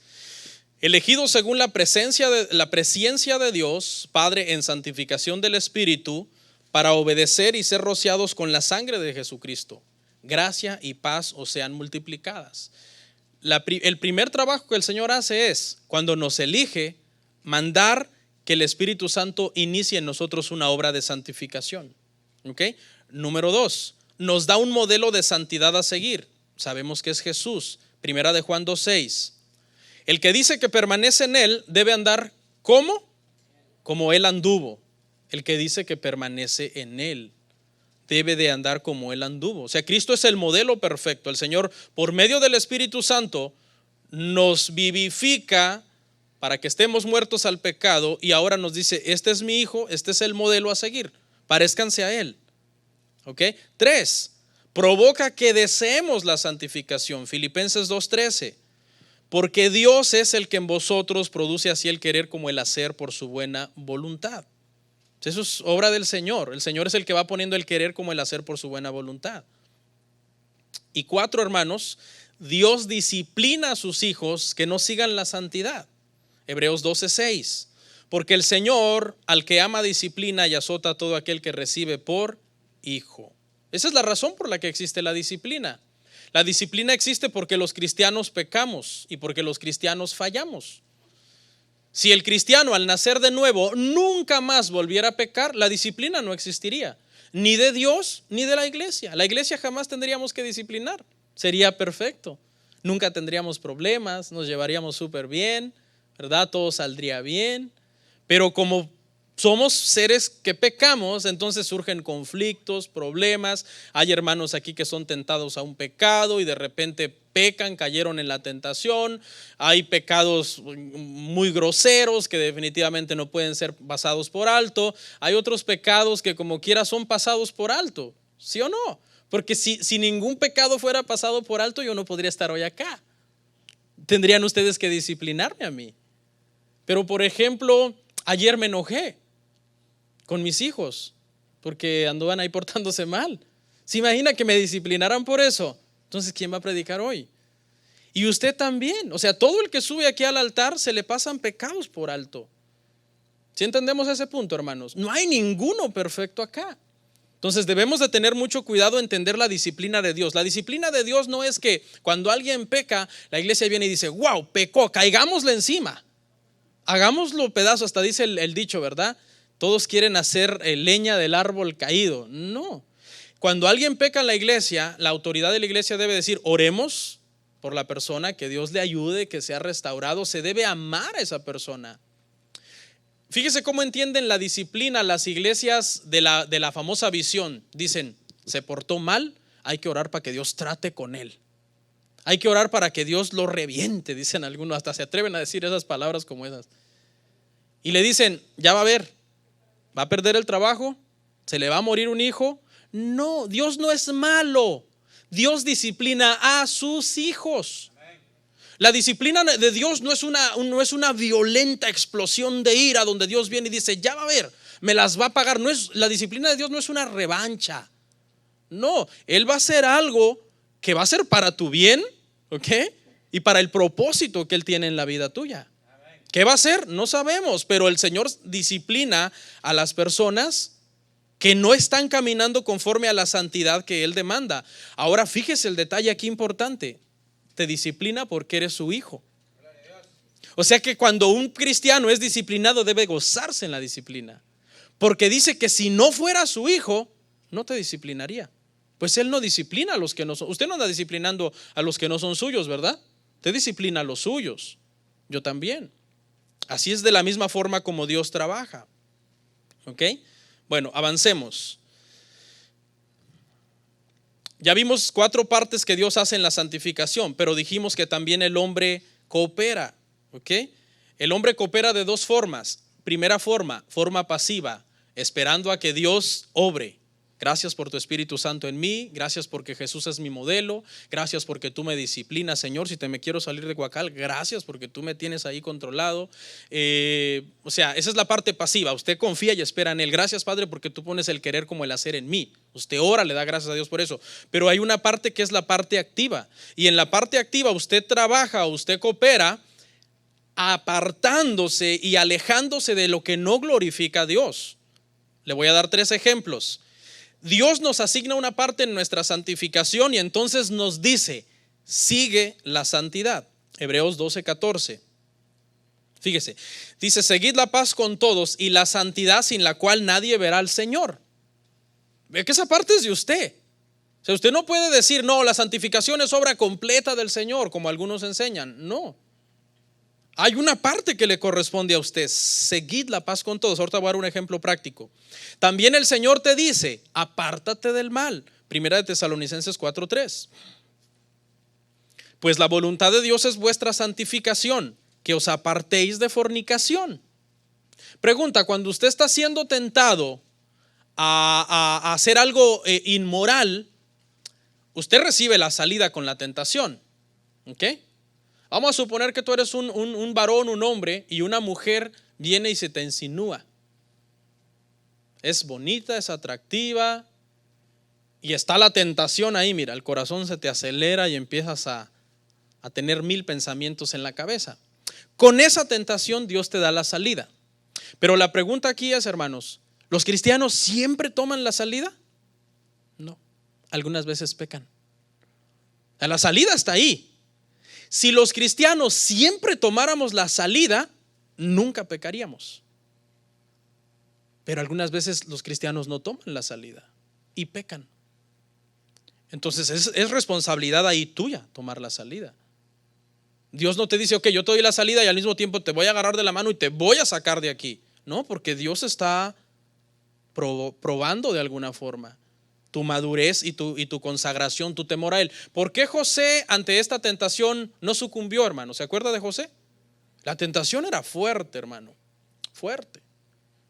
Elegidos según la presencia de Dios, Padre, en santificación del Espíritu, para obedecer y ser rociados con la sangre de Jesucristo. Gracia y paz os sean multiplicadas. El primer trabajo que el Señor hace es, cuando nos elige, mandar que el Espíritu Santo inicie en nosotros una obra de santificación. ¿Okay? Número 2, nos da un modelo de santidad a seguir. Sabemos que es Jesús. Primera de Juan 2:6. El que dice que permanece en Él debe andar ¿cómo? Como Él anduvo. El que dice que permanece en Él debe de andar como Él anduvo. O sea, Cristo es el modelo perfecto. El Señor, por medio del Espíritu Santo, nos vivifica para que estemos muertos al pecado y ahora nos dice, este es mi hijo, este es el modelo a seguir. Parezcanse a Él. ¿Ok? 3, provoca que deseemos la santificación. Filipenses 2:13. Porque Dios es el que en vosotros produce así el querer como el hacer por su buena voluntad. Eso es obra del Señor. El Señor es el que va poniendo el querer como el hacer por su buena voluntad. Y 4, hermanos, Dios disciplina a sus hijos que no sigan la santidad. Hebreos 12:6. Porque el Señor al que ama disciplina y azota a todo aquel que recibe por hijo. Esa es la razón por la que existe la disciplina. La disciplina existe porque los cristianos pecamos y porque los cristianos fallamos. Si el cristiano al nacer de nuevo nunca más volviera a pecar, la disciplina no existiría, ni de Dios ni de la iglesia. La iglesia jamás tendríamos que disciplinar, sería perfecto. Nunca tendríamos problemas, nos llevaríamos súper bien, ¿verdad? Todo saldría bien. Pero como somos seres que pecamos, entonces surgen conflictos, problemas. Hay hermanos aquí que son tentados a un pecado y de repente pecan, cayeron en la tentación. Hay pecados muy groseros que definitivamente no pueden ser pasados por alto. Hay otros pecados que como quiera son pasados por alto, ¿sí o no? Porque si ningún pecado fuera pasado por alto, yo no podría estar hoy acá. Tendrían ustedes que disciplinarme a mí. Pero por ejemplo, ayer me enojé con mis hijos porque andaban ahí portándose mal. ¿Se imagina que me disciplinaran por eso? Entonces, ¿quién va a predicar hoy? Y usted también. O sea, todo el que sube aquí al altar se le pasan pecados por alto. ¿Sí entendemos ese punto, hermanos? No hay ninguno perfecto acá. Entonces debemos de tener mucho cuidado en entender la disciplina de Dios. La disciplina de Dios no es que cuando alguien peca, la iglesia viene y dice, wow, pecó, caigámosle encima, hagámoslo pedazo, hasta dice el dicho, ¿verdad? Todos quieren hacer leña del árbol caído. No. Cuando alguien peca en la iglesia, la autoridad de la iglesia debe decir, oremos por la persona, que Dios le ayude, que sea restaurado. Se debe amar a esa persona. Fíjese cómo entienden la disciplina las iglesias de la famosa visión. Dicen, se portó mal, hay que orar para que Dios trate con él. Hay que orar para que Dios lo reviente, dicen algunos, hasta se atreven a decir esas palabras como esas. Y le dicen, ya va a ver, va a perder el trabajo, se le va a morir un hijo. No, Dios no es malo. Dios disciplina a sus hijos. La disciplina de Dios no es una violenta explosión de ira donde Dios viene y dice, ya va a ver, me las va a pagar. La disciplina de Dios no es una revancha. No, Él va a hacer algo que va a ser para tu bien, ¿ok? Y para el propósito que Él tiene en la vida tuya. ¿Qué va a hacer? No sabemos, pero el Señor disciplina a las personas que no están caminando conforme a la santidad que Él demanda. Ahora fíjese el detalle aquí importante. Te disciplina porque eres su hijo. O sea que cuando un cristiano es disciplinado debe gozarse en la disciplina, porque dice que si no fuera su hijo no te disciplinaría. Pues Él no disciplina a los que no son. Usted no anda disciplinando a los que no son suyos, ¿verdad? Te disciplina a los suyos. Yo también. Así es de la misma forma como Dios trabaja. ¿Ok? Bueno, avancemos. Ya vimos 4 partes que Dios hace en la santificación, pero dijimos que también el hombre coopera, ¿ok? El hombre coopera de 2 formas. Primera forma pasiva, esperando a que Dios obre. Gracias por tu Espíritu Santo en mí, gracias porque Jesús es mi modelo, gracias porque tú me disciplinas, Señor. Si te me quiero salir de Guacal, gracias porque tú me tienes ahí controlado. O sea, esa es la parte pasiva. Usted confía y espera en Él. Gracias, Padre, porque tú pones el querer como el hacer en mí. Usted ora, le da gracias a Dios por eso. Pero hay una parte que es la parte activa. Y en la parte activa usted trabaja, usted coopera, apartándose y alejándose de lo que no glorifica a Dios. Le voy a dar 3 ejemplos. Dios nos asigna una parte en nuestra santificación y entonces nos dice, sigue la santidad. Hebreos 12:14. Fíjese, dice, seguid la paz con todos y la santidad sin la cual nadie verá al Señor. Ve que esa parte es de usted. O sea, usted no puede decir, no, la santificación es obra completa del Señor, como algunos enseñan. No. Hay una parte que le corresponde a usted. Seguid la paz con todos. Ahorita voy a dar un ejemplo práctico. También el Señor te dice, apártate del mal. Primera de Tesalonicenses 4:3. Pues la voluntad de Dios es vuestra santificación, que os apartéis de fornicación. Pregunta, cuando usted está siendo tentado a hacer algo inmoral, usted recibe la salida con la tentación. ¿Ok? Vamos a suponer que tú eres un varón, un hombre, y una mujer viene y se te insinúa. Es bonita, es atractiva, y está la tentación ahí. Mira, el corazón se te acelera y empiezas a tener 1000 pensamientos en la cabeza. Con esa tentación Dios te da la salida. Pero la pregunta aquí es, hermanos, ¿los cristianos siempre toman la salida? No, algunas veces pecan. La salida está ahí. Si los cristianos siempre tomáramos la salida, nunca pecaríamos. Pero algunas veces los cristianos no toman la salida y pecan. Entonces es responsabilidad ahí tuya tomar la salida. Dios no te dice, ok, yo te doy la salida y al mismo tiempo te voy a agarrar de la mano y te voy a sacar de aquí. No, porque Dios está probando de alguna forma tu madurez y tu consagración, tu temor a Él. ¿Por qué José ante esta tentación no sucumbió, hermano? ¿Se acuerda de José? La tentación era fuerte, hermano, fuerte.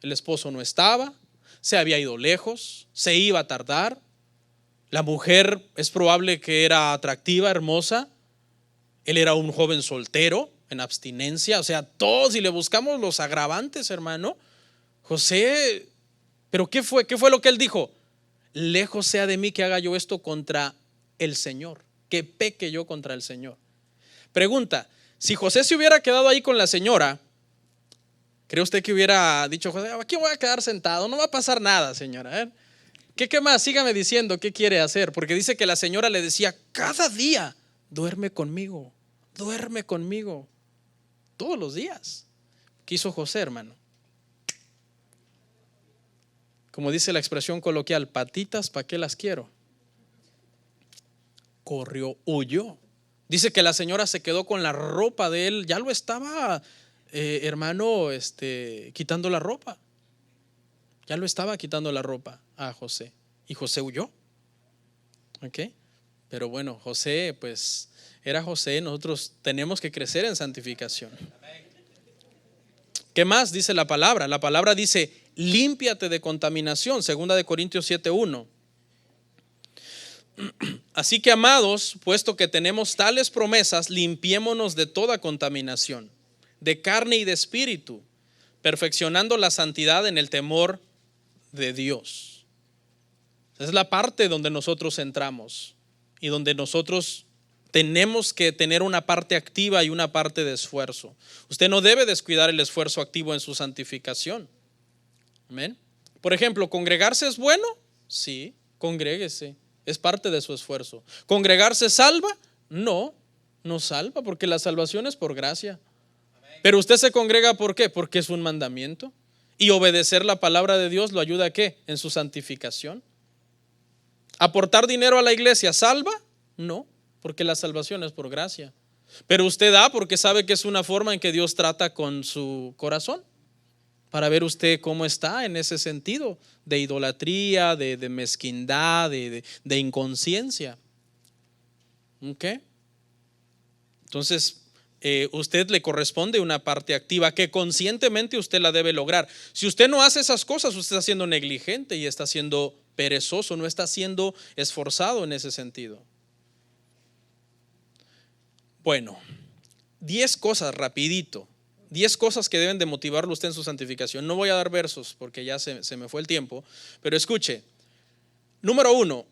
El esposo no estaba, se había ido lejos, se iba a tardar. La mujer es probable que era atractiva, hermosa. Él era un joven soltero, en abstinencia. O sea, todos, y le buscamos los agravantes, hermano. José, ¿pero qué fue? ¿Qué fue lo que él dijo? Lejos sea de mí que haga yo esto contra el Señor, que peque yo contra el Señor. Pregunta, si José se hubiera quedado ahí con la señora, ¿cree usted que hubiera dicho José, aquí voy a quedar sentado, no va a pasar nada, señora? ¿Qué más? Sígame diciendo qué quiere hacer, porque dice que la señora le decía cada día, duerme conmigo, todos los días. ¿Qué hizo José, hermano? Como dice la expresión coloquial, patitas, ¿para qué las quiero? Corrió, huyó. Dice que la señora se quedó con la ropa de él, ya lo estaba, hermano, quitando la ropa. Ya lo estaba quitando la ropa a José. Y José huyó. ¿Ok? Pero bueno, José, pues era José. Nosotros tenemos que crecer en santificación. ¿Qué más dice la palabra? La palabra dice, límpiate de contaminación. 2 Corintios 7:1. Así que, amados, puesto que tenemos tales promesas, limpiémonos de toda contaminación, de carne y de espíritu, perfeccionando la santidad en el temor de Dios. Esa es la parte donde nosotros entramos y donde nosotros tenemos que tener una parte activa y una parte de esfuerzo. Usted no debe descuidar el esfuerzo activo en su santificación. Amén. Por ejemplo, ¿congregarse es bueno? Sí, congréguese. Es parte de su esfuerzo. ¿Congregarse salva? No, no salva, porque la salvación es por gracia. Pero usted se congrega ¿por qué? Porque es un mandamiento. Y obedecer la palabra de Dios lo ayuda ¿a qué? En su santificación. ¿Aportar dinero a la iglesia salva? No, porque la salvación es por gracia. Pero usted da porque sabe que es una forma en que Dios trata con su corazón, para ver usted cómo está en ese sentido de idolatría, de mezquindad, de inconsciencia. ¿Ok? Entonces, usted le corresponde una parte activa que conscientemente usted la debe lograr. Si usted no hace esas cosas, usted está siendo negligente y está siendo perezoso, no está siendo esforzado en ese sentido. Bueno, 10 cosas rapidito. 10 cosas que deben de motivarlo usted en su santificación. No voy a dar versos porque ya se me fue el tiempo, pero escuche. Número 1,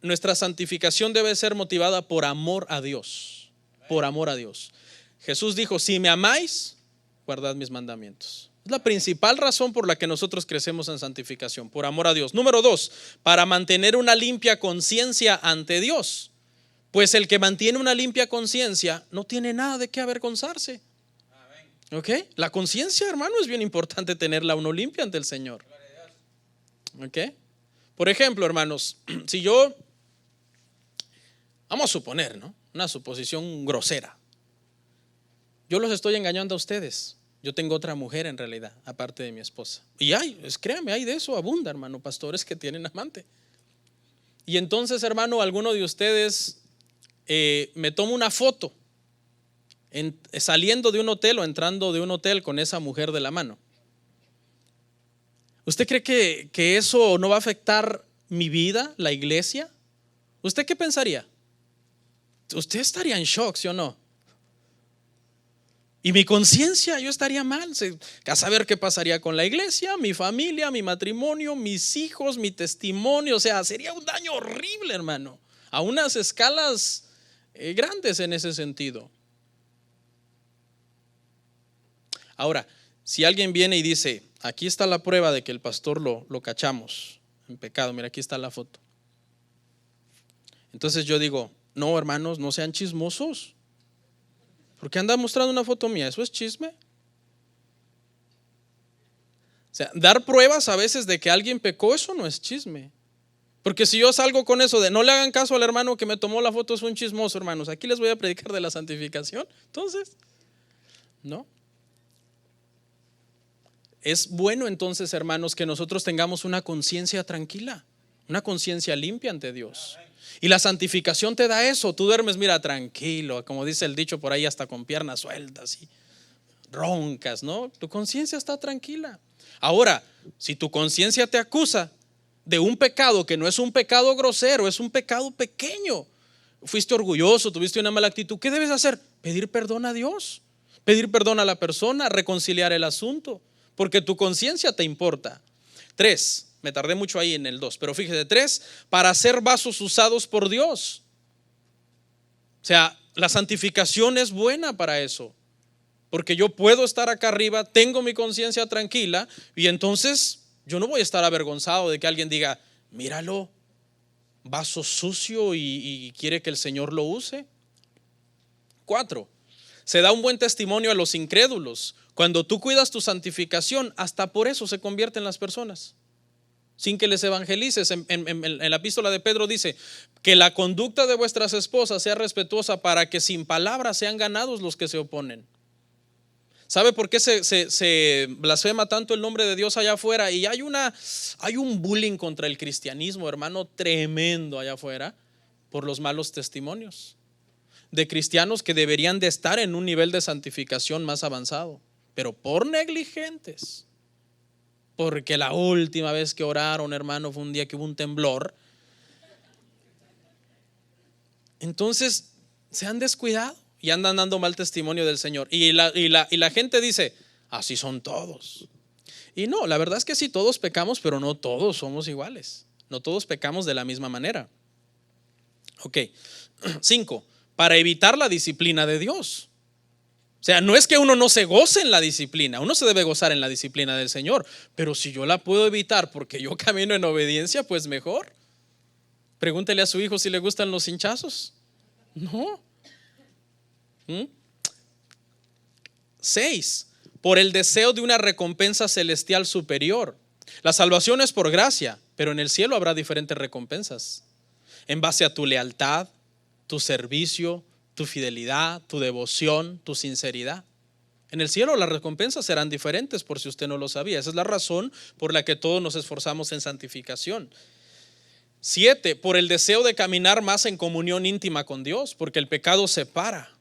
nuestra santificación debe ser motivada por amor a Dios. Por amor a Dios. Jesús dijo, si me amáis, guardad mis mandamientos. Es la principal razón por la que nosotros crecemos en santificación, por amor a Dios. Número 2, para mantener una limpia conciencia ante Dios. Pues el que mantiene una limpia conciencia no tiene nada de qué avergonzarse. ¿Ok? La conciencia, hermano, es bien importante tenerla uno limpia ante el Señor. ¿Ok? Por ejemplo, hermanos, si yo, vamos a suponer, ¿no? Una suposición grosera. Yo los estoy engañando a ustedes. Yo tengo otra mujer en realidad, aparte de mi esposa. Y créame, hay de eso, abunda, hermano, pastores que tienen amante. Y entonces, hermano, alguno de ustedes me toma una foto saliendo de un hotel o entrando de un hotel con esa mujer de la mano. ¿Usted cree que eso no va a afectar mi vida, la iglesia? ¿Usted qué pensaría? Usted estaría en shock, ¿sí o no? Y mi conciencia, yo estaría mal, a saber qué pasaría con la iglesia, mi familia, mi matrimonio, mis hijos, mi testimonio. O sea, sería un daño horrible, hermano, a unas escalas grandes en ese sentido. Ahora, si alguien viene y dice, aquí está la prueba de que el pastor lo cachamos en pecado, mira, aquí está la foto. Entonces yo digo, no, hermanos, no sean chismosos. ¿Por qué anda mostrando una foto mía? ¿Eso es chisme? O sea, dar pruebas a veces de que alguien pecó, eso no es chisme. Porque si yo salgo con eso de no le hagan caso al hermano que me tomó la foto, es un chismoso, hermanos. Aquí les voy a predicar de la santificación. Entonces, no. Es bueno entonces, hermanos, que nosotros tengamos una conciencia tranquila, una conciencia limpia ante Dios. Y la santificación te da eso. Tú duermes, mira, tranquilo, como dice el dicho por ahí, hasta con piernas sueltas y roncas, ¿no? Tu conciencia está tranquila. Ahora, si tu conciencia te acusa de un pecado que no es un pecado grosero, es un pecado pequeño, fuiste orgulloso, tuviste una mala actitud, ¿qué debes hacer? Pedir perdón a Dios, pedir perdón a la persona, reconciliar el asunto, porque tu conciencia te importa. 3, me tardé mucho ahí en el 2, pero fíjese, 3, para ser vasos usados por Dios. O sea, la santificación es buena para eso, porque yo puedo estar acá arriba, tengo mi conciencia tranquila y entonces yo no voy a estar avergonzado de que alguien diga, Míralo, vaso sucio y quiere que el Señor lo use. 4, se da un buen testimonio a los incrédulos. Cuando tú cuidas tu santificación, hasta por eso se convierten las personas, sin que les evangelices. En la epístola de Pedro dice que la conducta de vuestras esposas sea respetuosa, para que sin palabras sean ganados los que se oponen. ¿Sabe por qué se blasfema tanto el nombre de Dios allá afuera? Y hay un bullying contra el cristianismo, hermano, tremendo allá afuera, por los malos testimonios de cristianos que deberían de estar en un nivel de santificación más avanzado, pero por negligentes. Porque la última vez que oraron, hermano, fue un día que hubo un temblor. Entonces se han descuidado y andan dando mal testimonio del Señor. Y la gente dice, así son todos. Y no, la verdad es que sí, todos pecamos, pero no todos somos iguales. No todos pecamos de la misma manera. Ok. 5, para evitar la disciplina de Dios. O sea, no es que uno no se goce en la disciplina, uno se debe gozar en la disciplina del Señor, pero si yo la puedo evitar porque yo camino en obediencia, pues mejor. Pregúntele a su hijo si le gustan los hinchazos. No. 6, por el deseo de una recompensa celestial superior. La salvación es por gracia, pero en el cielo habrá diferentes recompensas en base a tu lealtad, tu servicio, tu fidelidad, tu devoción, tu sinceridad. En el cielo las recompensas serán diferentes, por si usted no lo sabía. Esa es la razón por la que todos nos esforzamos en santificación. 7, por el deseo de caminar más en comunión íntima con Dios, porque el pecado separa,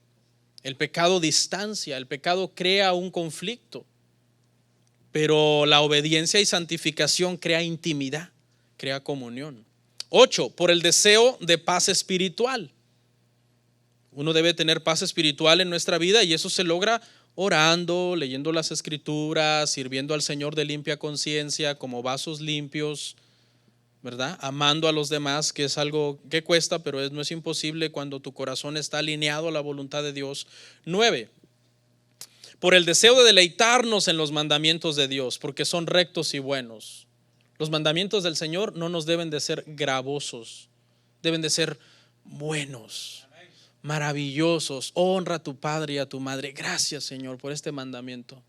el pecado distancia, el pecado crea un conflicto, pero la obediencia y santificación crea intimidad, crea comunión. 8, por el deseo de paz espiritual. Uno debe tener paz espiritual en nuestra vida, y eso se logra orando, leyendo las escrituras, sirviendo al Señor de limpia conciencia, como vasos limpios, ¿verdad? Amando a los demás, que es algo que cuesta, pero no es imposible cuando tu corazón está alineado a la voluntad de Dios. 9, por el deseo de deleitarnos en los mandamientos de Dios, porque son rectos y buenos. Los mandamientos del Señor no nos deben de ser gravosos, deben de ser buenos, maravillosos. Honra a tu padre y a tu madre. Gracias, Señor, por este mandamiento.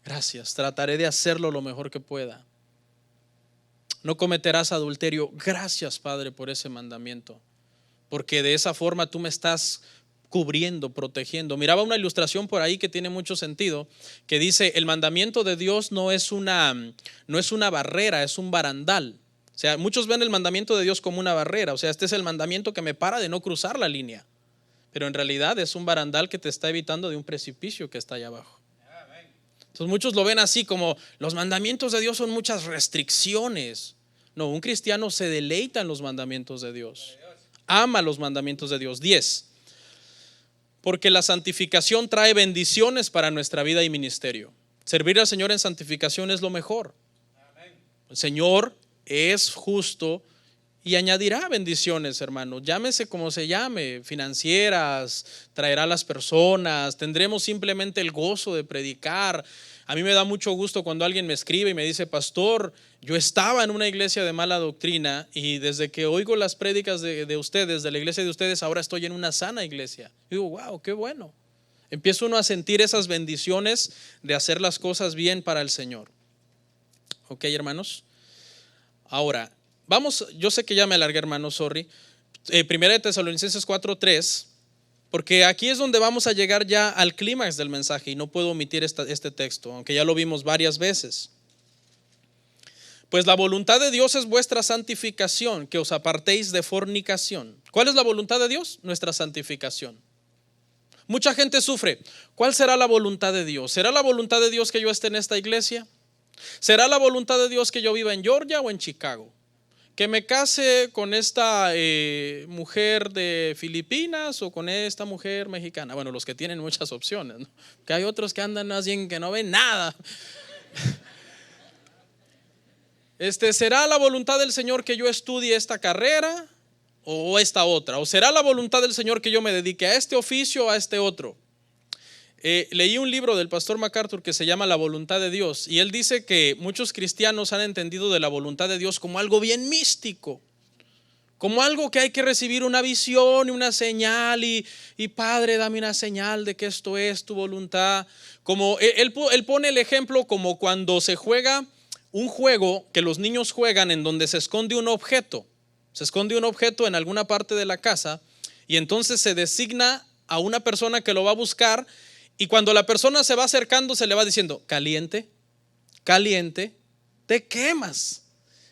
Gracias, trataré de hacerlo lo mejor que pueda. No cometerás adulterio. Gracias, Padre, por ese mandamiento, porque de esa forma tú me estás cubriendo, protegiendo. Miraba una ilustración por ahí que tiene mucho sentido, que dice: el mandamiento de Dios no es una barrera, es un barandal. O sea, muchos ven el mandamiento de Dios como una barrera. O sea, este es el mandamiento que me para de no cruzar la línea, pero en realidad es un barandal que te está evitando de un precipicio que está allá abajo. Entonces muchos lo ven así, como los mandamientos de Dios son muchas restricciones. No, un cristiano se deleita en los mandamientos de Dios, ama los mandamientos de Dios. 10, porque la santificación trae bendiciones para nuestra vida y ministerio. Servir al Señor en santificación es lo mejor. El Señor es justo y añadirá bendiciones, hermano. Llámese como se llame, financieras, traerá a las personas, tendremos simplemente el gozo de predicar. A mí me da mucho gusto cuando alguien me escribe y me dice: pastor, yo estaba en una iglesia de mala doctrina y desde que oigo las prédicas de ustedes, de la iglesia de ustedes, ahora estoy en una sana iglesia. Y digo: wow, qué bueno. Empieza uno a sentir esas bendiciones de hacer las cosas bien para el Señor. Ok, hermanos. Ahora, vamos, yo sé que ya me alargué, hermanos, sorry. Primera de Tesalonicenses 4:3, porque aquí es donde vamos a llegar ya al clímax del mensaje y no puedo omitir este texto, aunque ya lo vimos varias veces. Pues la voluntad de Dios es vuestra santificación, que os apartéis de fornicación. ¿Cuál es la voluntad de Dios? Nuestra santificación. Mucha gente sufre. ¿Cuál será la voluntad de Dios? ¿Será la voluntad de Dios que yo esté en esta iglesia? ¿Será la voluntad de Dios que yo viva en Georgia o en Chicago? ¿Que me case con esta mujer de Filipinas o con esta mujer mexicana? Bueno, los que tienen muchas opciones, ¿no? Que hay otros que andan más bien que no ven nada. ¿Será la voluntad del Señor que yo estudie esta carrera o esta otra? ¿O será la voluntad del Señor que yo me dedique a este oficio o a este otro? Leí un libro del pastor MacArthur que se llama La voluntad de Dios, y él dice que muchos cristianos han entendido de la voluntad de Dios como algo bien místico, como algo que hay que recibir una visión y una señal y Padre, dame una señal de que esto es tu voluntad. Como él pone el ejemplo como cuando se juega un juego que los niños juegan en donde se esconde un objeto. Se esconde un objeto en alguna parte de la casa y entonces se designa a una persona que lo va a buscar, y cuando la persona se va acercando se le va diciendo: caliente, caliente, te quemas.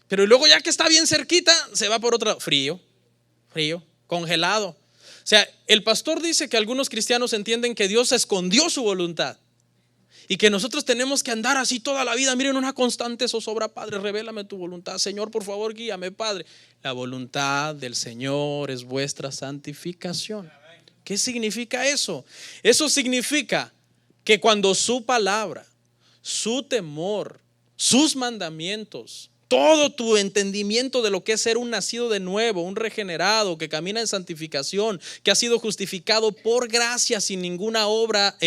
Pero luego ya que está bien cerquita se va por otro: frío, frío, congelado. O sea, el pastor dice que algunos cristianos entienden que Dios escondió su voluntad y que nosotros tenemos que andar así toda la vida. Miren, una constante zozobra: Padre, revélame tu voluntad. Señor, por favor, guíame, Padre. La voluntad del Señor es vuestra santificación. ¿Qué significa eso? Eso significa que cuando su palabra, su temor, sus mandamientos, todo tu entendimiento de lo que es ser un nacido de nuevo, un regenerado que camina en santificación, que ha sido justificado por gracia sin ninguna obra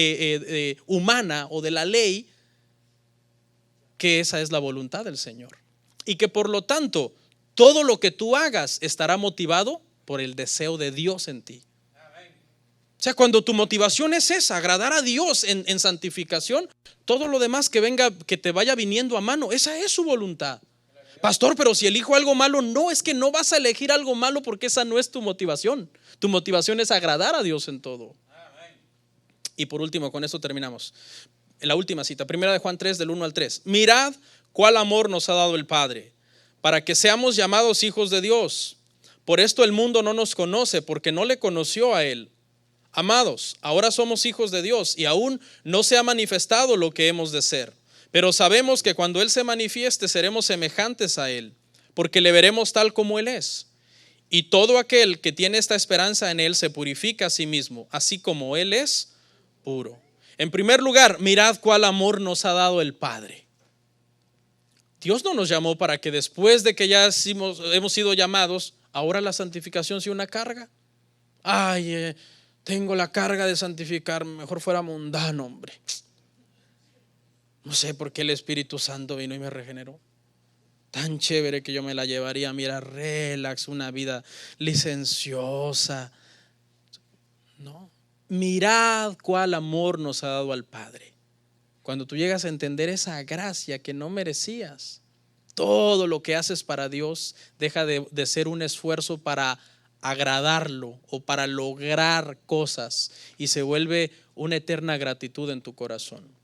humana o de la ley, que esa es la voluntad del Señor. Y que por lo tanto todo lo que tú hagas estará motivado por el deseo de Dios en ti. O sea, cuando tu motivación es esa, agradar a Dios en santificación, todo lo demás que venga, que te vaya viniendo a mano, esa es su voluntad. Pastor, pero si elijo algo malo, no, es que no vas a elegir algo malo porque esa no es tu motivación. Tu motivación es agradar a Dios en todo. Y por último, con esto terminamos. En la última cita, 1 Juan 3, del 1 al 3. Mirad cuál amor nos ha dado el Padre, para que seamos llamados hijos de Dios. Por esto el mundo no nos conoce, porque no le conoció a Él. Amados, ahora somos hijos de Dios y aún no se ha manifestado lo que hemos de ser. Pero sabemos que cuando Él se manifieste seremos semejantes a Él, porque le veremos tal como Él es. Y todo aquel que tiene esta esperanza en Él se purifica a sí mismo, así como Él es puro. En primer lugar, mirad cuál amor nos ha dado el Padre. Dios no nos llamó para que después de que ya hemos sido llamados, ahora la santificación sea una carga. Ay, tengo la carga de santificar, mejor fuera mundano, hombre. No sé por qué el Espíritu Santo vino y me regeneró. Tan chévere que yo me la llevaría, mira, relax, una vida licenciosa. No, mirad cuál amor nos ha dado al Padre. Cuando tú llegas a entender esa gracia que no merecías, todo lo que haces para Dios deja de ser un esfuerzo para agradarlo o para lograr cosas y se vuelve una eterna gratitud en tu corazón.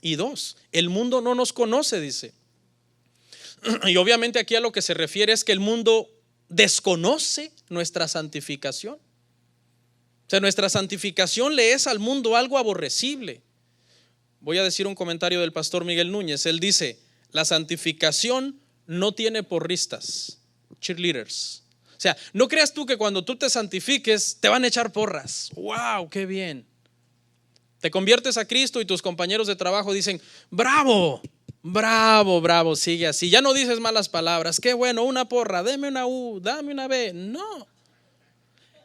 Y dos, el mundo no nos conoce, dice. Y obviamente aquí a lo que se refiere es que el mundo desconoce nuestra santificación. O sea, nuestra santificación le es al mundo algo aborrecible. Voy a decir un comentario del pastor Miguel Núñez. Él dice: la santificación no tiene porristas, cheerleaders. O sea, no creas tú que cuando tú te santifiques te van a echar porras. ¡Wow! ¡Qué bien! Te conviertes a Cristo y tus compañeros de trabajo dicen: bravo, bravo, bravo, sigue así. Ya no dices malas palabras. Qué bueno, una porra, deme una U, dame una B. No.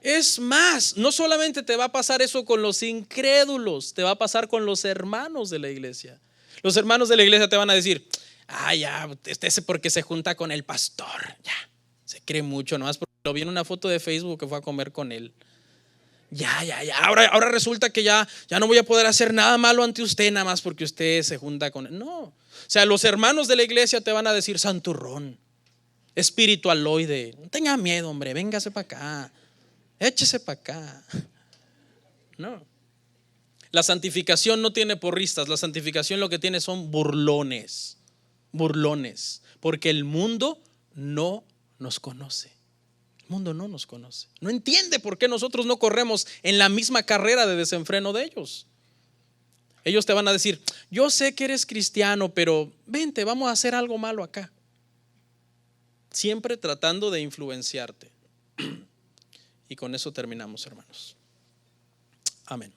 Es más, no solamente te va a pasar eso con los incrédulos, te va a pasar con los hermanos de la iglesia. Los hermanos de la iglesia te van a decir: ya, ese porque se junta con el pastor, ya, se cree mucho, nomás porque lo vi en una foto de Facebook que fue a comer con él. Ya, ahora resulta que ya no voy a poder hacer nada malo ante usted nada más porque usted se junta con él. No, o sea, los hermanos de la iglesia te van a decir: santurrón, espiritualoide, no tenga miedo, hombre, véngase para acá, échese para acá. No, la santificación no tiene porristas. La santificación lo que tiene son burlones, porque el mundo no nos conoce. El mundo no nos conoce, no entiende por qué nosotros no corremos en la misma carrera de desenfreno de ellos. Ellos te van a decir: yo sé que eres cristiano, pero vente, vamos a hacer algo malo acá. Siempre tratando de influenciarte. Y con eso terminamos, hermanos. Amén.